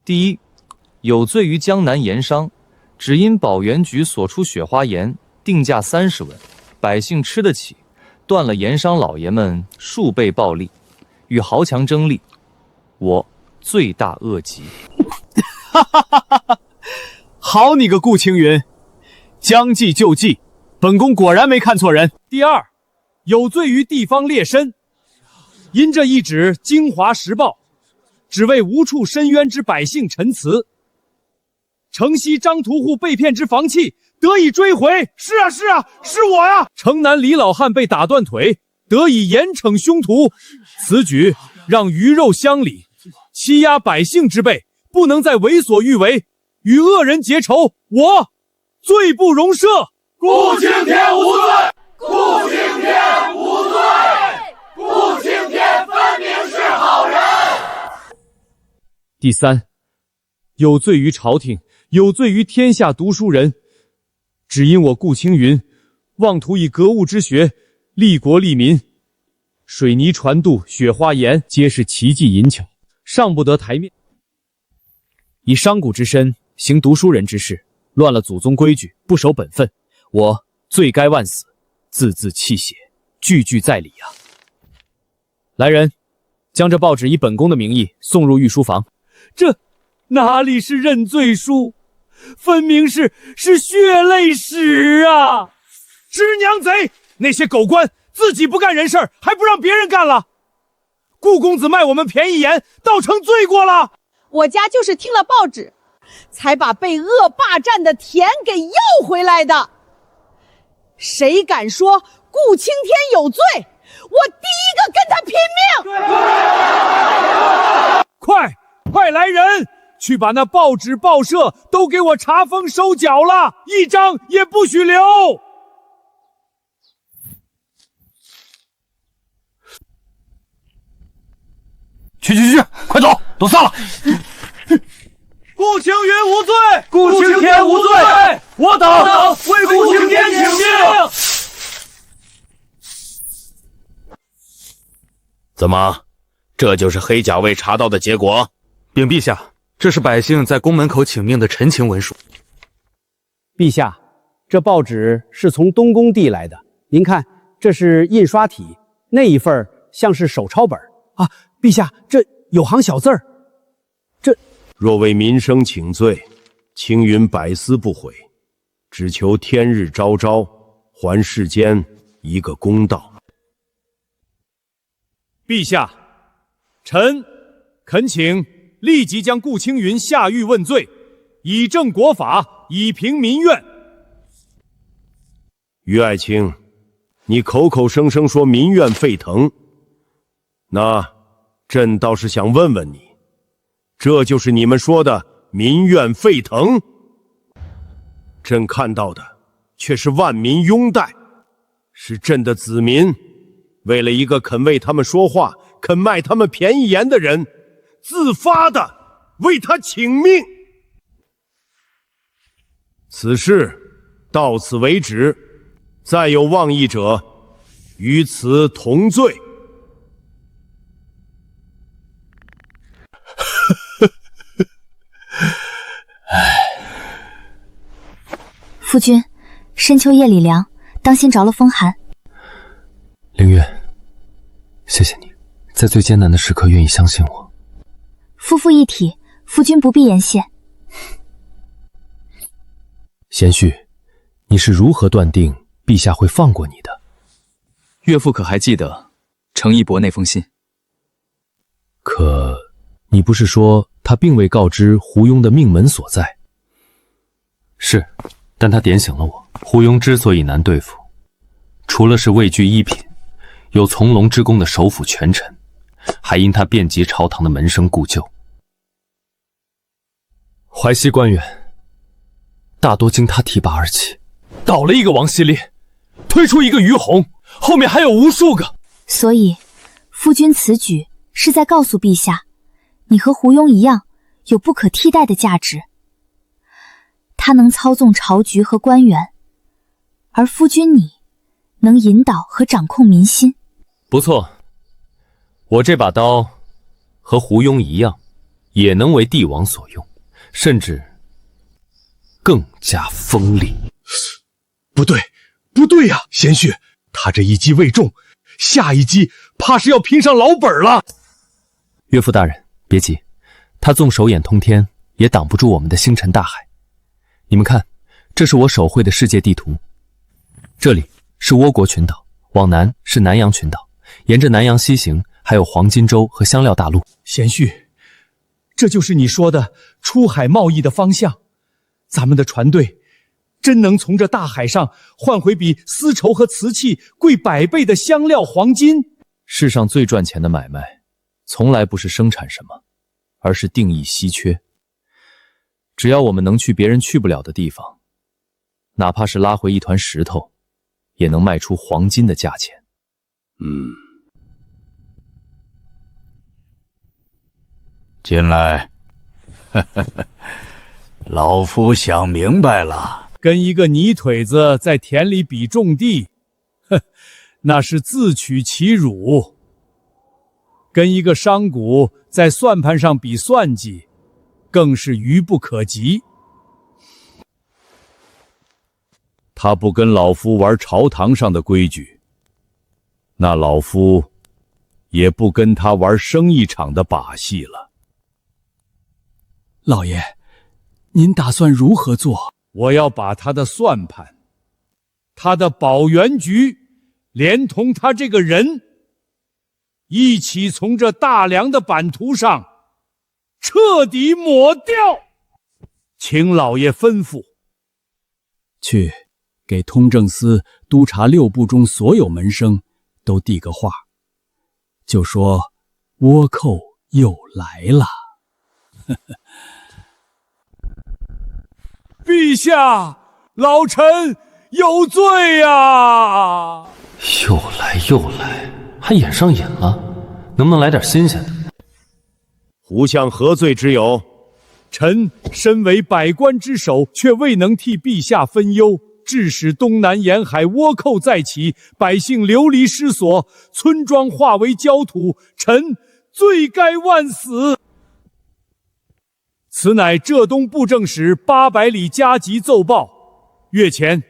第一，有罪于江南盐商，只因保元局所出雪花盐定价30文，百姓吃得起，断了盐商老爷们数倍暴利，与豪强争利，我罪大恶极。好你个顾青云，将计就计，本宫果然没看错人。第二，有罪于地方劣绅，因这一纸《京华时报》，只为无处申冤之百姓陈词，城西张屠户被骗之房契得以追回。是啊，是我呀！城南李老汉被打断腿，得以严惩凶徒。此举让鱼肉乡里，欺压百姓之辈，不能再为所欲为，与恶人结仇，我罪不容赦。顾青天无罪，顾青天无罪，顾青天分明是好人。第三，有罪于朝廷，有罪于天下读书人，只因我顾青云妄图以格物之学利国利民，水泥船渡、雪花盐皆是奇技淫巧，上不得台面。以商贾之身行读书人之事，乱了祖宗规矩，不守本分，我罪该万死，字字泣血，句句在理啊！来人，将这报纸以本宫的名义送入御书房。这哪里是认罪书，分明是血泪史啊！知娘贼，那些狗官自己不干人事，还不让别人干了。顾公子卖我们便宜盐，倒成罪过了。我家就是听了报纸，才把被恶霸占的田给要回来的。谁敢说顾青天有罪，我第一个跟他拼命！快来人，去把那报纸报社都给我查封收缴了，一张也不许留。去，快走，都散了。顾青云无罪，顾青天无罪，我等为顾青天请命。怎么，这就是黑甲卫查到的结果？禀陛下，这是百姓在宫门口请命的陈情文书。陛下，这报纸是从东宫递来的，您看，这是印刷体，那一份像是手抄本啊。陛下，这有行小字儿。若为民生请罪，青云百思不悔，只求天日昭昭，还世间一个公道。陛下，臣恳请立即将顾青云下狱问罪，以正国法，以平民怨。于爱卿，你口口声声说民怨沸腾，那朕倒是想问问你，这就是你们说的民怨沸腾？朕看到的却是万民拥戴，是朕的子民为了一个肯为他们说话、肯卖他们便宜盐的人，自发的为他请命。此事到此为止，再有妄议者，与此同罪。夫君，深秋夜里凉，当心着了风寒。凌月，谢谢你，在最艰难的时刻愿意相信我。夫妇一体，夫君不必言谢。贤婿，你是如何断定陛下会放过你的？岳父可还记得程一博那封信？可你不是说他并未告知胡庸的命门所在？是，但他点醒了我。胡庸之所以难对付，除了是位居一品，有从龙之宫的首辅权臣，还因他遍及朝堂的门生故旧。淮西官员大多经他提拔而起，倒了一个王希烈，推出一个于洪，后面还有无数个。所以，夫君此举是在告诉陛下，你和胡庸一样，有不可替代的价值。他能操纵朝局和官员，而夫君你能引导和掌控民心。不错，我这把刀和胡庸一样，也能为帝王所用，甚至更加锋利。不对，不对呀，贤婿，他这一击未中，下一击怕是要拼上老本了。岳父大人，别急，他纵手眼通天，也挡不住我们的星辰大海。你们看，这是我手绘的世界地图，这里是倭国群岛，往南是南洋群岛，沿着南洋西行，还有黄金洲和香料大陆。贤婿，这就是你说的出海贸易的方向。咱们的船队真能从这大海上换回比丝绸和瓷器贵100倍的香料黄金？世上最赚钱的买卖，从来不是生产什么，而是定义稀缺。只要我们能去别人去不了的地方，哪怕是拉回一团石头，也能卖出黄金的价钱。进来。老夫想明白了，跟一个泥腿子在田里比种地，那是自取其辱；跟一个商贾在算盘上比算计，更是愚不可及。他不跟老夫玩朝堂上的规矩，那老夫也不跟他玩生意场的把戏了。老爷，您打算如何做？我要把他的算盘、他的保元局，连同他这个人，一起从这大梁的版图上彻底抹掉。请老爷吩咐。去给通政司督察6部中所有门生都递个话，就说倭寇又来了。陛下，老臣有罪呀！又来，还演上瘾了，能不能来点新鲜的？胡相何罪之有？臣身为百官之首，却未能替陛下分忧，致使东南沿海倭寇再起，百姓流离失所，村庄化为焦土，臣罪该万死。此乃浙东布政使800里加急奏报。月前，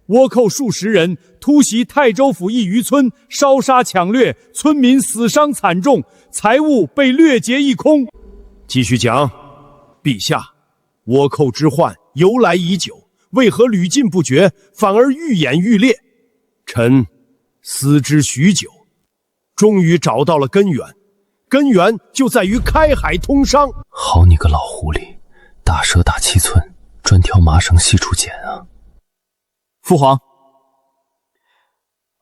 倭寇数十人突袭泰州府一渔村，烧杀抢掠，村民死伤惨重，财物被掠劫一空。继续讲。陛下，倭寇之患由来已久，为何屡禁不绝，反而愈演愈烈？臣思之许久，终于找到了根源。根源就在于开海通商。好你个老狐狸，大蛇打七寸，专挑麻绳细处剪啊！父皇，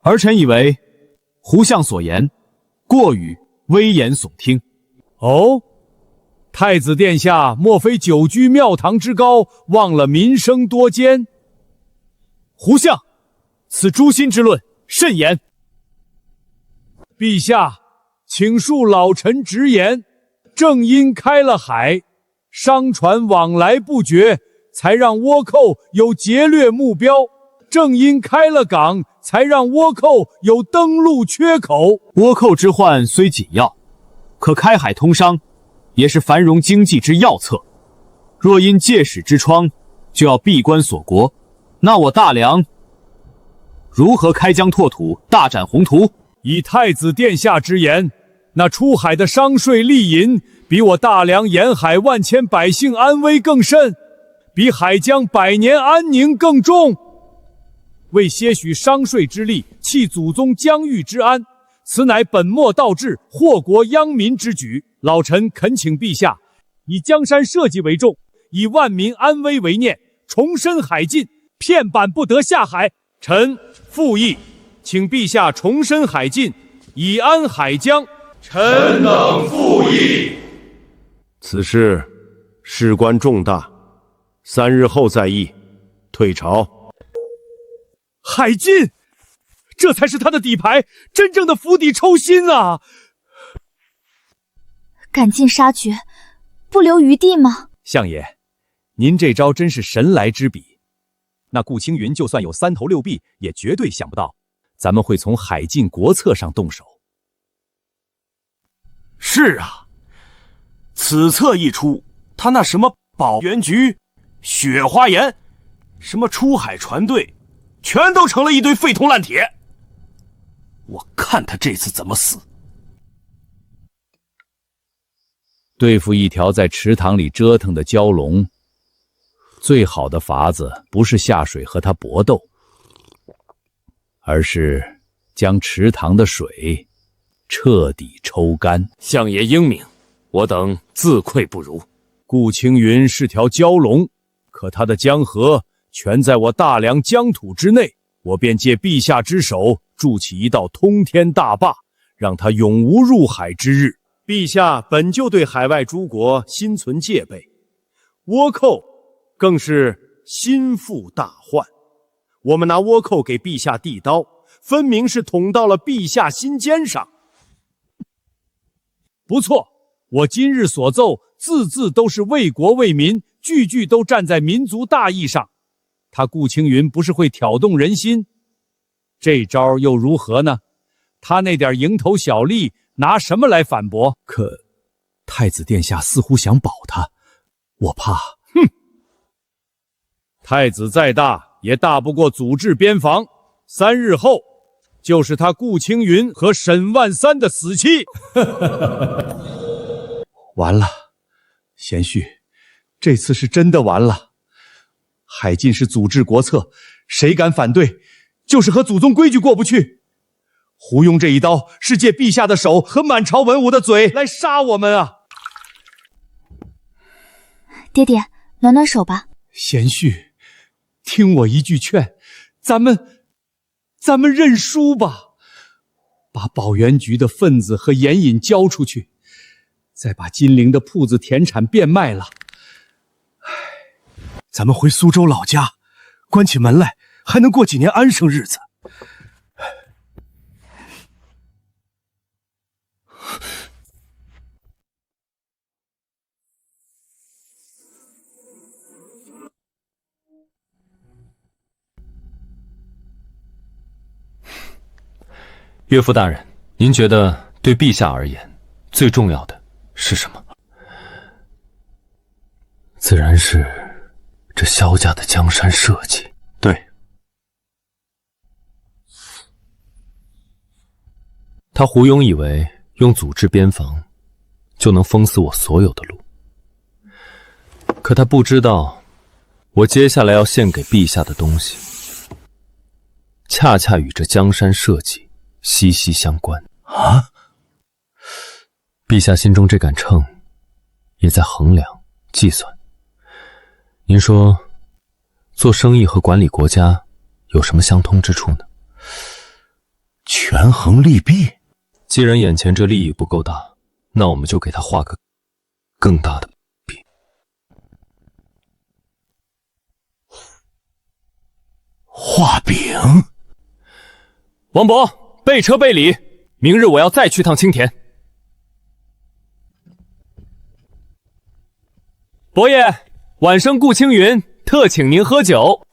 儿臣以为胡相所言过于危言耸听。哦，太子殿下莫非久居庙堂之高，忘了民生多艰？胡相，此诛心之论慎言。陛下，请恕老臣直言，正因开了海，商船往来不绝，才让倭寇有劫掠目标；正因开了港，才让倭寇有登陆缺口。倭寇之患虽紧要，可开海通商也是繁荣经济之要策。若因借使之窗，就要闭关锁国，那我大梁如何开疆拓土、大展宏图？以太子殿下之言，那出海的商税利银，比我大梁沿海万千百姓安危更甚，比海疆百年安宁更重。为些许商税之利，弃祖宗疆域之安，此乃本末倒置、祸国殃民之举。老臣恳请陛下，以江山社稷为重，以万民安危为念，重申海禁，片板不得下海。臣复议，请陛下重申海禁，以安海疆。臣等复议。此事事关重大，3日后再议。退朝。海禁，这才是他的底牌，真正的釜底抽薪啊！赶尽杀绝，不留余地吗？相爷，您这招真是神来之笔。那顾青云就算有3头6臂，也绝对想不到咱们会从海禁国策上动手。是啊，此策一出，他那什么保元局、雪花岩、什么出海船队，全都成了一堆废铜烂铁。我看他这次怎么死。对付一条在池塘里折腾的蛟龙，最好的法子不是下水和他搏斗，而是将池塘的水彻底抽干。相爷英明，我等自愧不如。顾青云是条蛟龙，可他的江河全在我大梁疆土之内，我便借陛下之手筑起一道通天大坝，让他永无入海之日。陛下本就对海外诸国心存戒备，倭寇更是心腹大患。我们拿倭寇给陛下递刀，分明是捅到了陛下心尖上。不错，我今日所奏，字字都是为国为民，句句都站在民族大义上。他顾青云不是会挑动人心，这招又如何呢？他那点蝇头小利，拿什么来反驳？可太子殿下似乎想保他，我怕。哼，太子再大也大不过祖制边防，3日后就是他顾青云和沈万三的死期。完了，贤婿，这次是真的完了。海禁是祖制国策，谁敢反对，就是和祖宗规矩过不去。胡庸这一刀是借陛下的手和满朝文武的嘴来杀我们啊！爹爹，暖暖手吧。贤婿，听我一句劝，咱们认输吧，把保元局的份子和盐引交出去，再把金陵的铺子田产变卖了。咱们回苏州老家，关起门来还能过几年安生日子。岳父大人，您觉得对陛下而言最重要的是什么？自然是这萧家的江山社稷。对，他胡庸以为用祖制边防就能封死我所有的路，可他不知道，我接下来要献给陛下的东西，恰恰与这江山社稷息息相关啊！陛下心中这杆秤也在衡量计算。您说，做生意和管理国家有什么相通之处呢？权衡利弊。既然眼前这利益不够大，那我们就给他画个更大的饼。画饼。王伯，备车备礼，明日我要再去趟青田。伯爷，晚生顾青云特请您喝酒。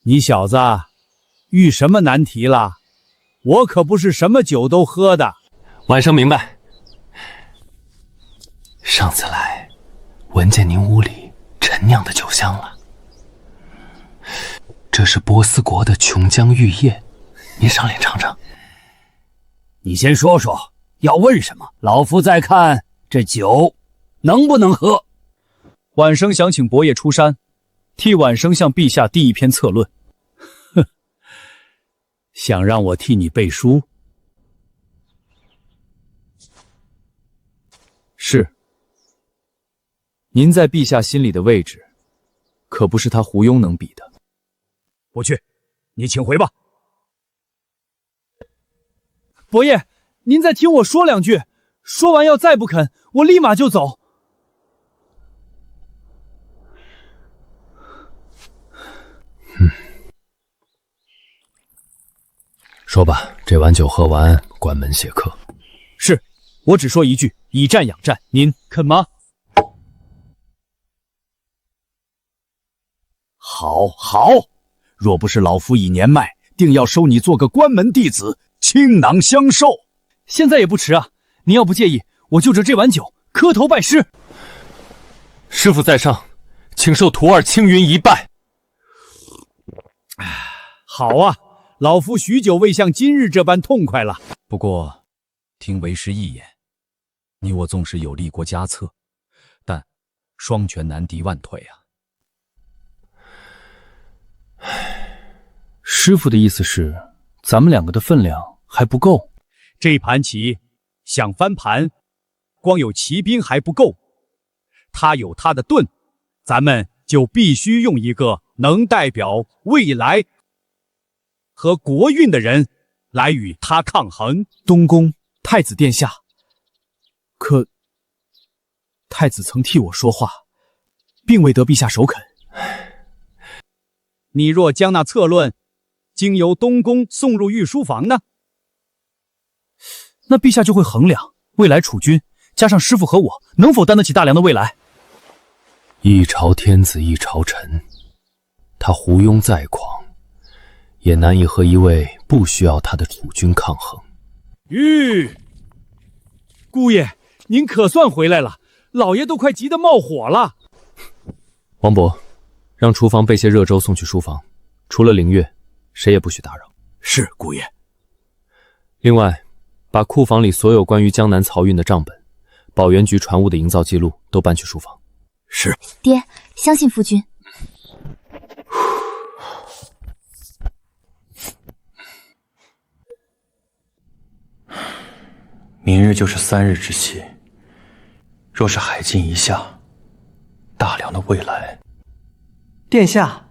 你小子遇什么难题了？我可不是什么酒都喝的。晚生明白。上次来，闻见您屋里陈酿的酒香了。这是波斯国的琼浆玉液，您上脸尝尝。你先说说要问什么，老夫再看这酒能不能喝。晚生想请伯爷出山，替晚生向陛下递一篇策论。哼，想让我替你背书？是。您在陛下心里的位置，可不是他胡庸能比的。不去，你请回吧。伯爷，您再听我说两句，说完要再不肯，我立马就走。说吧，这碗酒喝完，关门谢客。是，我只说一句，以战养战，您肯吗？好，好，若不是老夫以年迈，定要收你做个关门弟子，倾囊相授。现在也不迟啊，您要不介意，我就着这碗酒磕头拜师。师傅在上，请受徒儿青云一拜。好啊，老夫许久未像今日这般痛快了。不过，听为师一言，你我纵使有立国家策，但双拳难敌万腿啊。师傅的意思是，咱们两个的分量还不够。这盘棋想翻盘，光有骑兵还不够，他有他的盾，咱们就必须用一个能代表未来和国运的人来与他抗衡。东宫太子殿下，可太子曾替我说话，并未得陛下首肯。你若将那策论经由东宫送入御书房呢？那陛下就会衡量未来储君，加上师父和我，能否担得起大梁的未来？一朝天子一朝臣，他胡庸再狂，也难以和一位不需要他的储君抗衡。姑爷，您可算回来了，老爷都快急得冒火了。王伯，让厨房备些热粥送去书房，除了凌月，谁也不许打扰。是，姑爷。另外，把库房里所有关于江南漕运的账本、保元局船坞的营造记录都搬去书房。是。爹，相信夫君。明日就是3日之期，若是海禁一下，大梁的未来……殿下，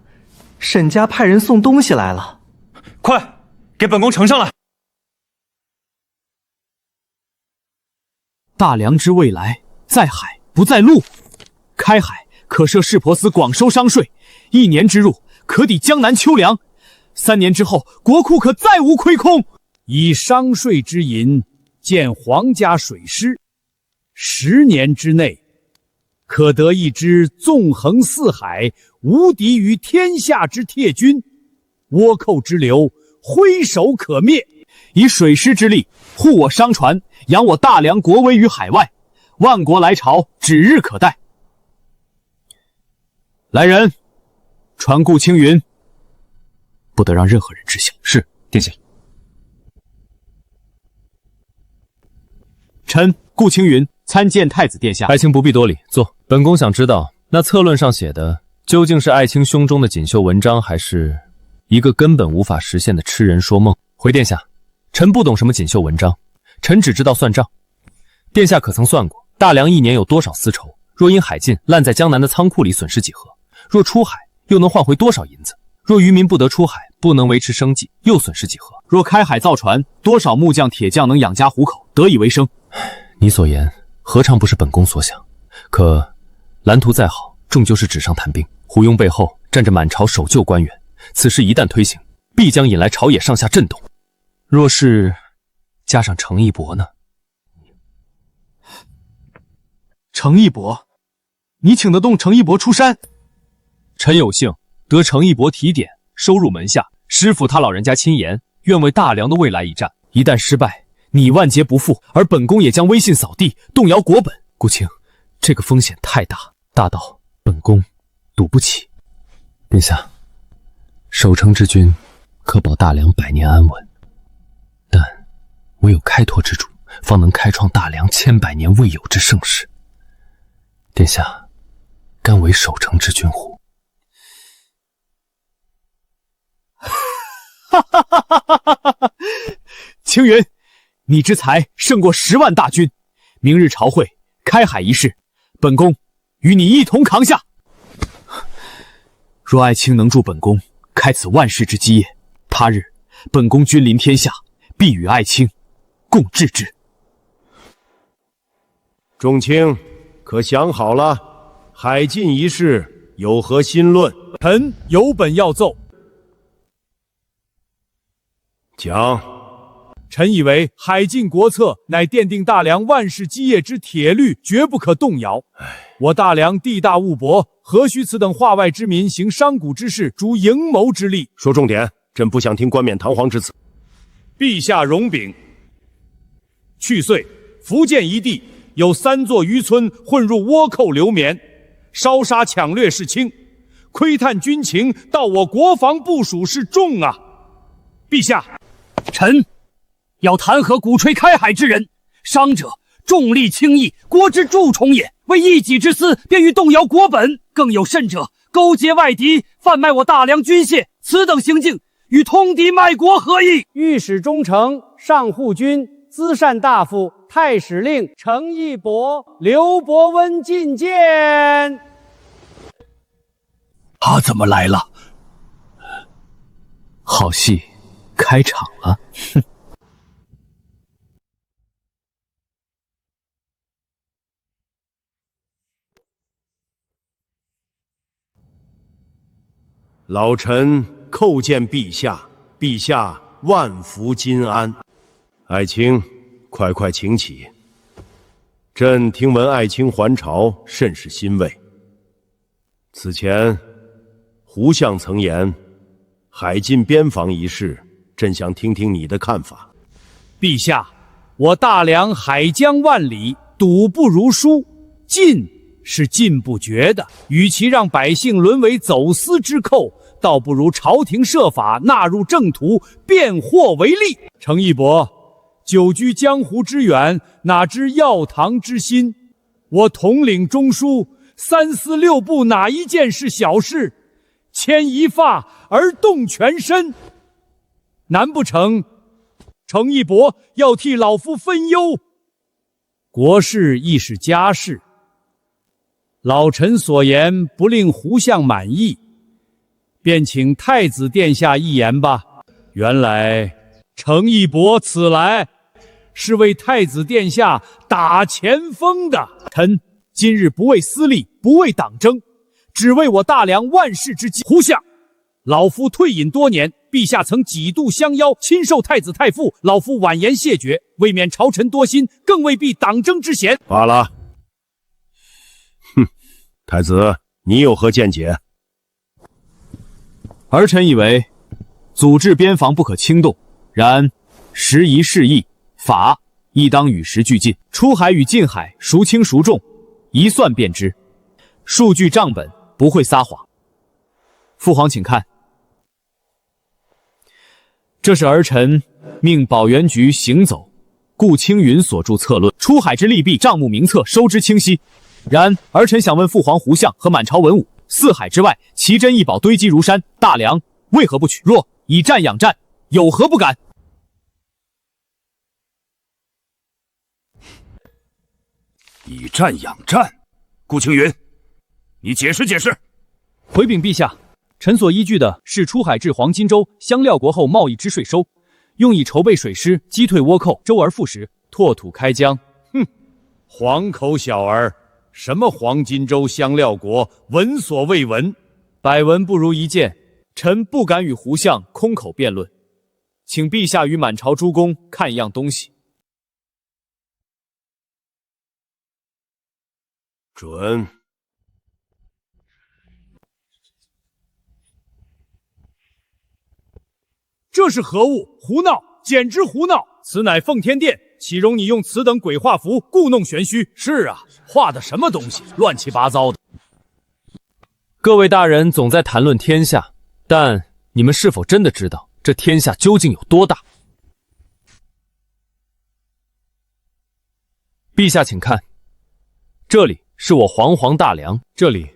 沈家派人送东西来了，快给本宫呈上来。大梁之未来，在海不在陆。开海可设市舶司广收商税，1年之入可抵江南秋粮，3年之后国库可再无亏空。以商税之银建皇家水师，10年之内，可得一支纵横四海、无敌于天下之铁军，倭寇之流挥手可灭。以水师之力护我商船，扬我大梁国威于海外，万国来朝指日可待。来人，传顾青云，不得让任何人知晓。是，殿下。臣顾青云参见太子殿下。爱卿不必多礼，坐。本宫想知道，那策论上写的究竟是爱卿胸中的锦绣文章，还是一个根本无法实现的痴人说梦？回殿下，臣不懂什么锦绣文章，臣只知道算账。殿下可曾算过，大梁1年有多少丝绸？若因海禁烂在江南的仓库里，损失几何？若出海，又能换回多少银子？若渔民不得出海，不能维持生计，又损失几何？若开海造船，多少木匠、铁匠能养家糊口，得以为生？你所言何尝不是本宫所想？可蓝图再好，终究是纸上谈兵。胡庸背后站着满朝守旧官员，此事一旦推行，必将引来朝野上下震动。若是加上程一博呢？程一博，你请得动程一博出山？臣有幸得程一博提点，收入门下。师父他老人家亲言，愿为大梁的未来一战。一旦失败，你万劫不复，而本宫也将威信扫地，动摇国本。顾青，这个风险太大，大到本宫赌不起。殿下，守城之君可保大梁百年安稳，但唯有开拓之主，方能开创大梁千百年未有之盛世。殿下，甘为守城之君乎？青云，你之才胜过10万大军。明日朝会开海一事，本宫与你一同扛下。若爱卿能助本宫开此万世之基业，他日本宫君临天下，必与爱卿共治之。众卿可想好了，海禁一事有何新论？臣有本要奏。讲。臣以为海禁国策乃奠定大梁万世基业之铁律，绝不可动摇。我大梁地大物博，何须此等化外之民行商贾之事，逐营谋之利？说重点，朕不想听冠冕堂皇之词。陛下容禀，去岁福建一地有3座渔村混入倭寇流绵，烧杀抢掠是轻，窥探军情，到我国防部署是重啊！陛下，臣要弹劾鼓吹开海之人，伤者重利轻义，国之蛀虫也。为一己之私，便欲动摇国本；更有甚者，勾结外敌，贩卖我大梁军械，此等行径与通敌卖国何异？御史中丞、上护军、资善大夫、太史令程一博、刘伯温觐见。他怎么来了？好戏开场了。哼。老臣叩见陛下，陛下万福金安。爱卿，快请起。朕听闻爱卿还朝，甚是欣慰。此前，胡相曾言，海禁边防一事，朕想听听你的看法。陛下，我大梁海疆万里，赌不如输，禁是禁不绝的。与其让百姓沦为走私之寇，倒不如朝廷设法纳入正途，变祸为利。程一博，久居江湖之远，哪知要堂之心？我统领中枢，3司6部，哪一件是小事？牵一发而动全身，难不成程一博要替老夫分忧？国事亦是家事，老臣所言不令胡相满意，便请太子殿下一言吧。原来程一博此来是为太子殿下打前锋的。臣今日不为私利，不为党争，只为我大梁万世之基。胡相，老夫退隐多年，陛下曾几度相邀亲授太子太傅，老夫婉言谢绝，未免朝臣多心，更未避党争之嫌。罢了。哼，太子，你有何见解？儿臣以为，阻治边防不可轻动，然时移世易，法亦当与时俱进。出海与进海孰轻孰重，一算便知。数据账本不会撒谎。父皇请看，这是儿臣命保元局行走顾青云所著策论，出海之利弊账目名册，收之清晰。然儿臣想问父皇胡相和满朝文武，四海之外奇珍异宝堆积如山，大梁为何不取？若以战养战，有何不敢？以战养战，顾青云，你解释解释。回禀陛下，臣所依据的是出海至黄金州香料国后贸易之税收，用以筹备水师击退倭寇，周而复始，拓土开疆。哼，黄口小儿，什么黄金州香料国，闻所未闻。百闻不如一见，臣不敢与胡相空口辩论，请陛下与满朝诸公看一样东西。准。这是何物？胡闹！简直胡闹！此乃奉天殿，岂容你用此等鬼画符故弄玄虚？是啊，画的什么东西，乱七八糟的。各位大人总在谈论天下，但你们是否真的知道这天下究竟有多大？陛下请看，这里是我煌煌大梁，这里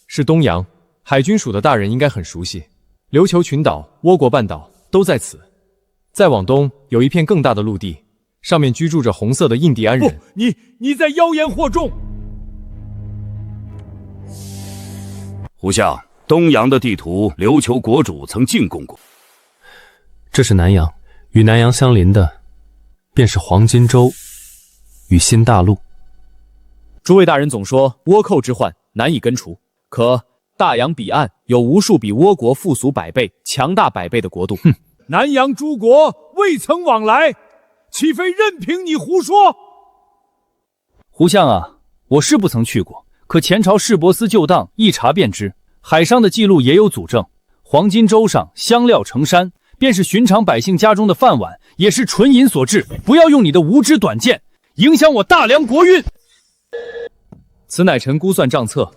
是东洋，海军署的大人应该很熟悉，琉球群岛、倭国半岛都在此。再往东有一片更大的陆地，上面居住着红色的印第安人。你在妖言惑众！胡相，东洋的地图，琉球国主曾进贡过。这是南洋，与南洋相邻的，便是黄金州与新大陆。诸位大人总说倭寇之患难以根除，可大洋彼岸有无数比倭国富足百倍、强大百倍的国度。哼，南洋诸国未曾往来，岂非任凭你胡说？胡相啊，我是不曾去过，可前朝市舶司旧档一查便知，海上的记录也有佐证。黄金州上香料成山，便是寻常百姓家中的饭碗，也是纯银所制。不要用你的无知短见影响我大梁国运。此乃臣估算账册，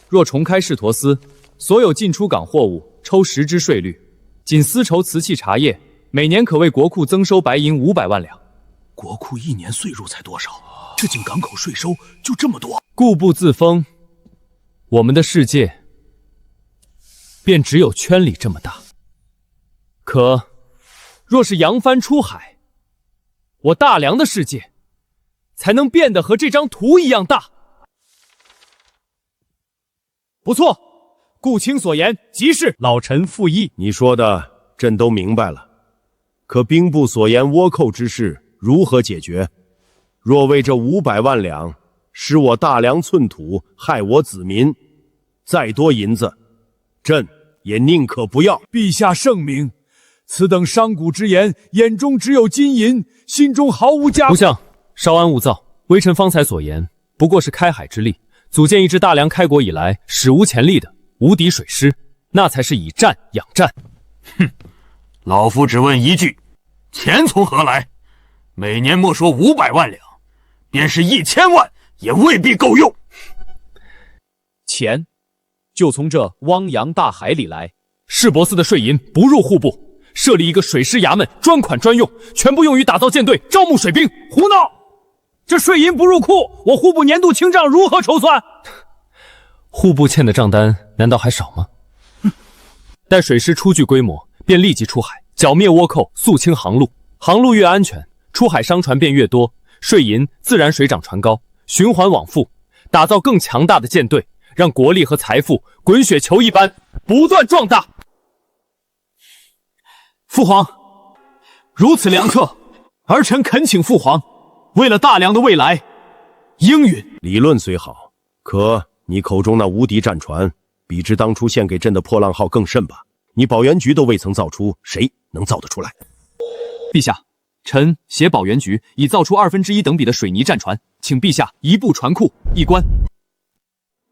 若重开市舶司，所有进出港货物抽10之税率，仅丝绸、瓷器、茶叶，每年可为国库增收白银500万两。国库一年税入才多少？这仅港口税收就这么多。固步自封，我们的世界便只有圈里这么大。可若是扬帆出海，我大梁的世界才能变得和这张图一样大。不错，顾卿所言极是。老臣附议。你说的朕都明白了，可兵部所言倭寇之事如何解决？若为这500万两，使我大梁寸土，害我子民，再多银子，朕也宁可不要。陛下圣明，此等商贾之言，眼中只有金银，心中毫无家。胡相，稍安勿躁。微臣方才所言，不过是开海之力，组建一支大梁开国以来史无前例的无敌水师，那才是以战养战。哼，老夫只问一句，钱从何来？每年莫说500万两，便是1000万也未必够用。钱就从这汪洋大海里来。市舶司的税银不入户部，设立一个水师衙门，专款专用，全部用于打造舰队、招募水兵。胡闹！这税银不入库，我户部年度清账如何筹算？户部欠的账单难道还少吗？待水师初具规模，便立即出海，剿灭倭寇，肃清航路。航路越安全，出海商船便越多，税银自然水涨船高，循环往复，打造更强大的舰队，让国力和财富滚雪球一般不断壮大。父皇，如此良策，儿臣恳请父皇为了大梁的未来应允。理论虽好，可你口中那无敌战船，比之当初献给朕的破浪号更甚吧？你保元局都未曾造出，谁能造得出来？陛下，臣携保元局已造出1/2等比的水泥战船，请陛下移步船库一观。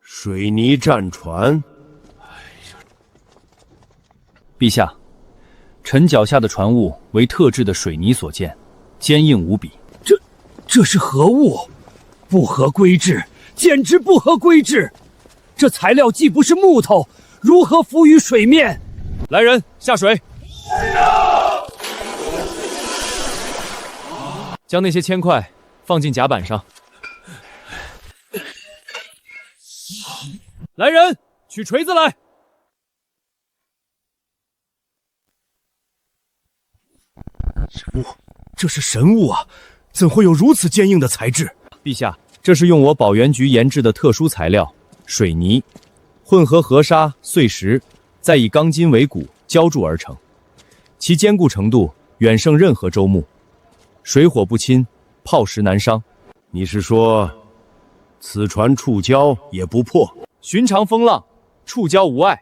水泥战船？陛下，臣脚下的船坞为特制的水泥所建，坚硬无比。这是何物？不合规制，简直不合规制！这材料既不是木头，如何浮于水面？来人，下水！将那些铅块放进甲板上。来人，取锤子来！神物，这是神物啊！怎会有如此坚硬的材质？陛下，这是用我保元局研制的特殊材料——水泥，混合河沙、碎石，再以钢筋为骨浇筑而成，其坚固程度远胜任何周木，水火不侵，炮石难伤。你是说，此船触礁也不破？寻常风浪，触礁无碍。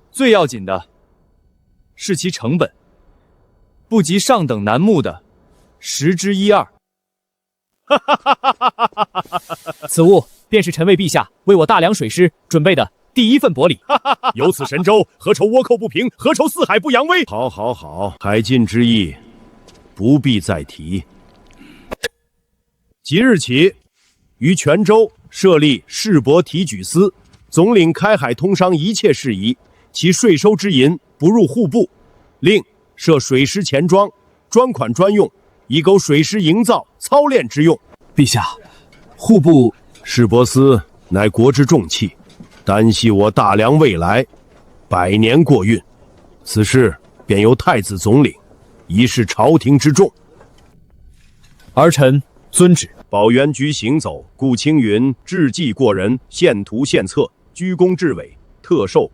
最要紧的是其成本，不及上等楠木的1/10。此物便是臣为陛下为我大梁水师准备的第一份薄礼。有此神州，何愁倭寇不平？何愁四海不扬威？好，好，好，海禁之意不必再提。即日起，于泉州设立市舶提举司，总领开海通商一切事宜，其税收之银不入户部。另设水师钱庄，专款专用，以供水师营造操练之用。陛下，户部市舶司乃国之重器，单系我大梁未来100年过运，此事便由太子总领，一是朝廷之重。儿臣遵旨。保元局行走，顾青云制计过人，献图献策，居功至伟，特授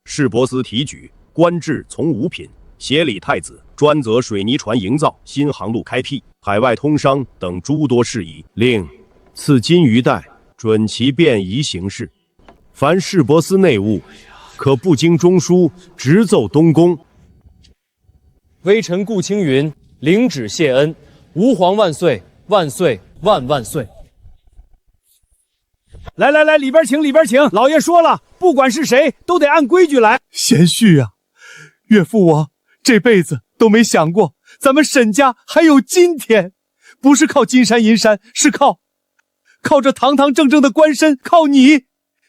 市舶司提举，官至从五品，协理太子，专责水泥船营造、新航路开辟、海外通商等诸多事宜。另赐金鱼带，准其便宜行事。凡市舶司内务，可不经中书，直奏东宫。微臣顾青云领旨谢恩，吾皇万岁，万岁，万万岁！来来来，里边请，里边请。老爷说了，不管是谁，都得按规矩来。贤婿啊，岳父我这辈子都没想过，咱们沈家还有今天，不是靠金山银山，是靠这堂堂正正的官身，靠你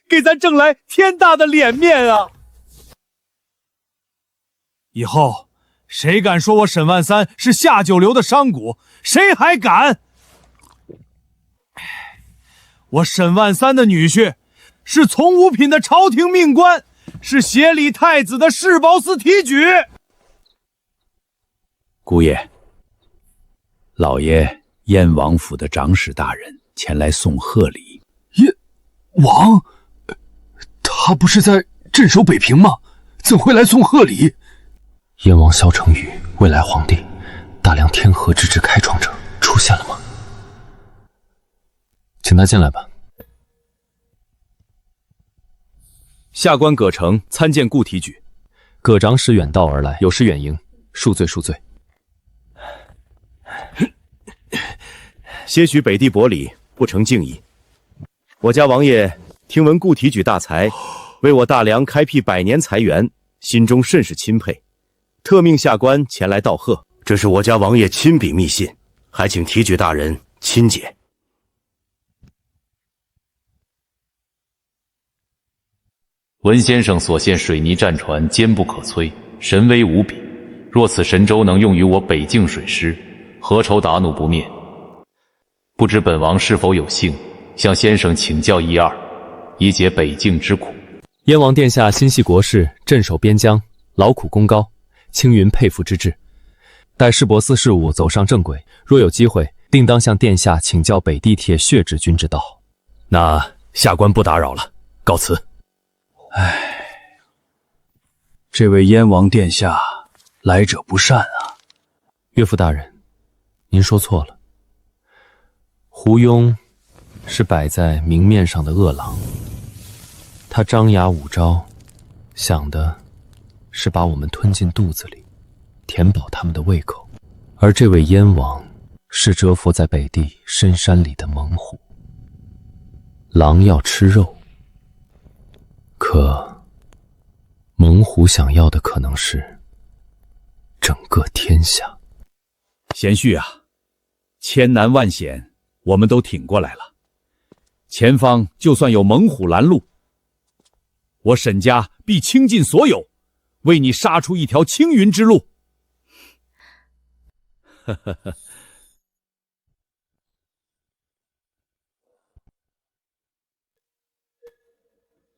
给咱挣来天大的脸面啊！以后谁敢说我沈万三是下九流的商贾，谁还敢？我沈万三的女婿是从五品的朝廷命官，是协理太子的市舶司提举。姑爷，老爷燕王府的长史大人前来送贺礼。燕王，他不是在镇守北平吗？怎会来送贺礼？燕王萧成宇，未来皇帝，大梁天河之治开创者出现了吗？请他进来吧。下官葛城参见顾提举。葛长史远道而来，有失远迎，恕罪恕罪。些许北地薄礼，不成敬意。我家王爷听闻顾提举大才，为我大梁开辟100年财源，心中甚是钦佩，特命下官前来道贺。这是我家王爷亲笔密信，还请提举大人亲解。文先生所献水泥战船坚不可摧，神威无比。若此神舟能用于我北境水师，何愁达怒不灭？不知本王是否有幸向先生请教一二，以解北境之苦。燕王殿下心系国事，镇守边疆，劳苦功高，青云佩服之至。待市舶司事务走上正轨，若有机会，定当向殿下请教北地铁血之君之道。那下官不打扰了，告辞。这位燕王殿下来者不善啊。岳父大人，您说错了。胡庸是摆在明面上的恶狼，他张牙舞爪，想的是把我们吞进肚子里，填饱他们的胃口。而这位燕王是蛰伏在北地深山里的猛虎。狼要吃肉，可猛虎想要的可能是整个天下。贤婿啊，千难万险我们都挺过来了，前方就算有猛虎拦路，我沈家必倾尽所有，为你杀出一条青云之路。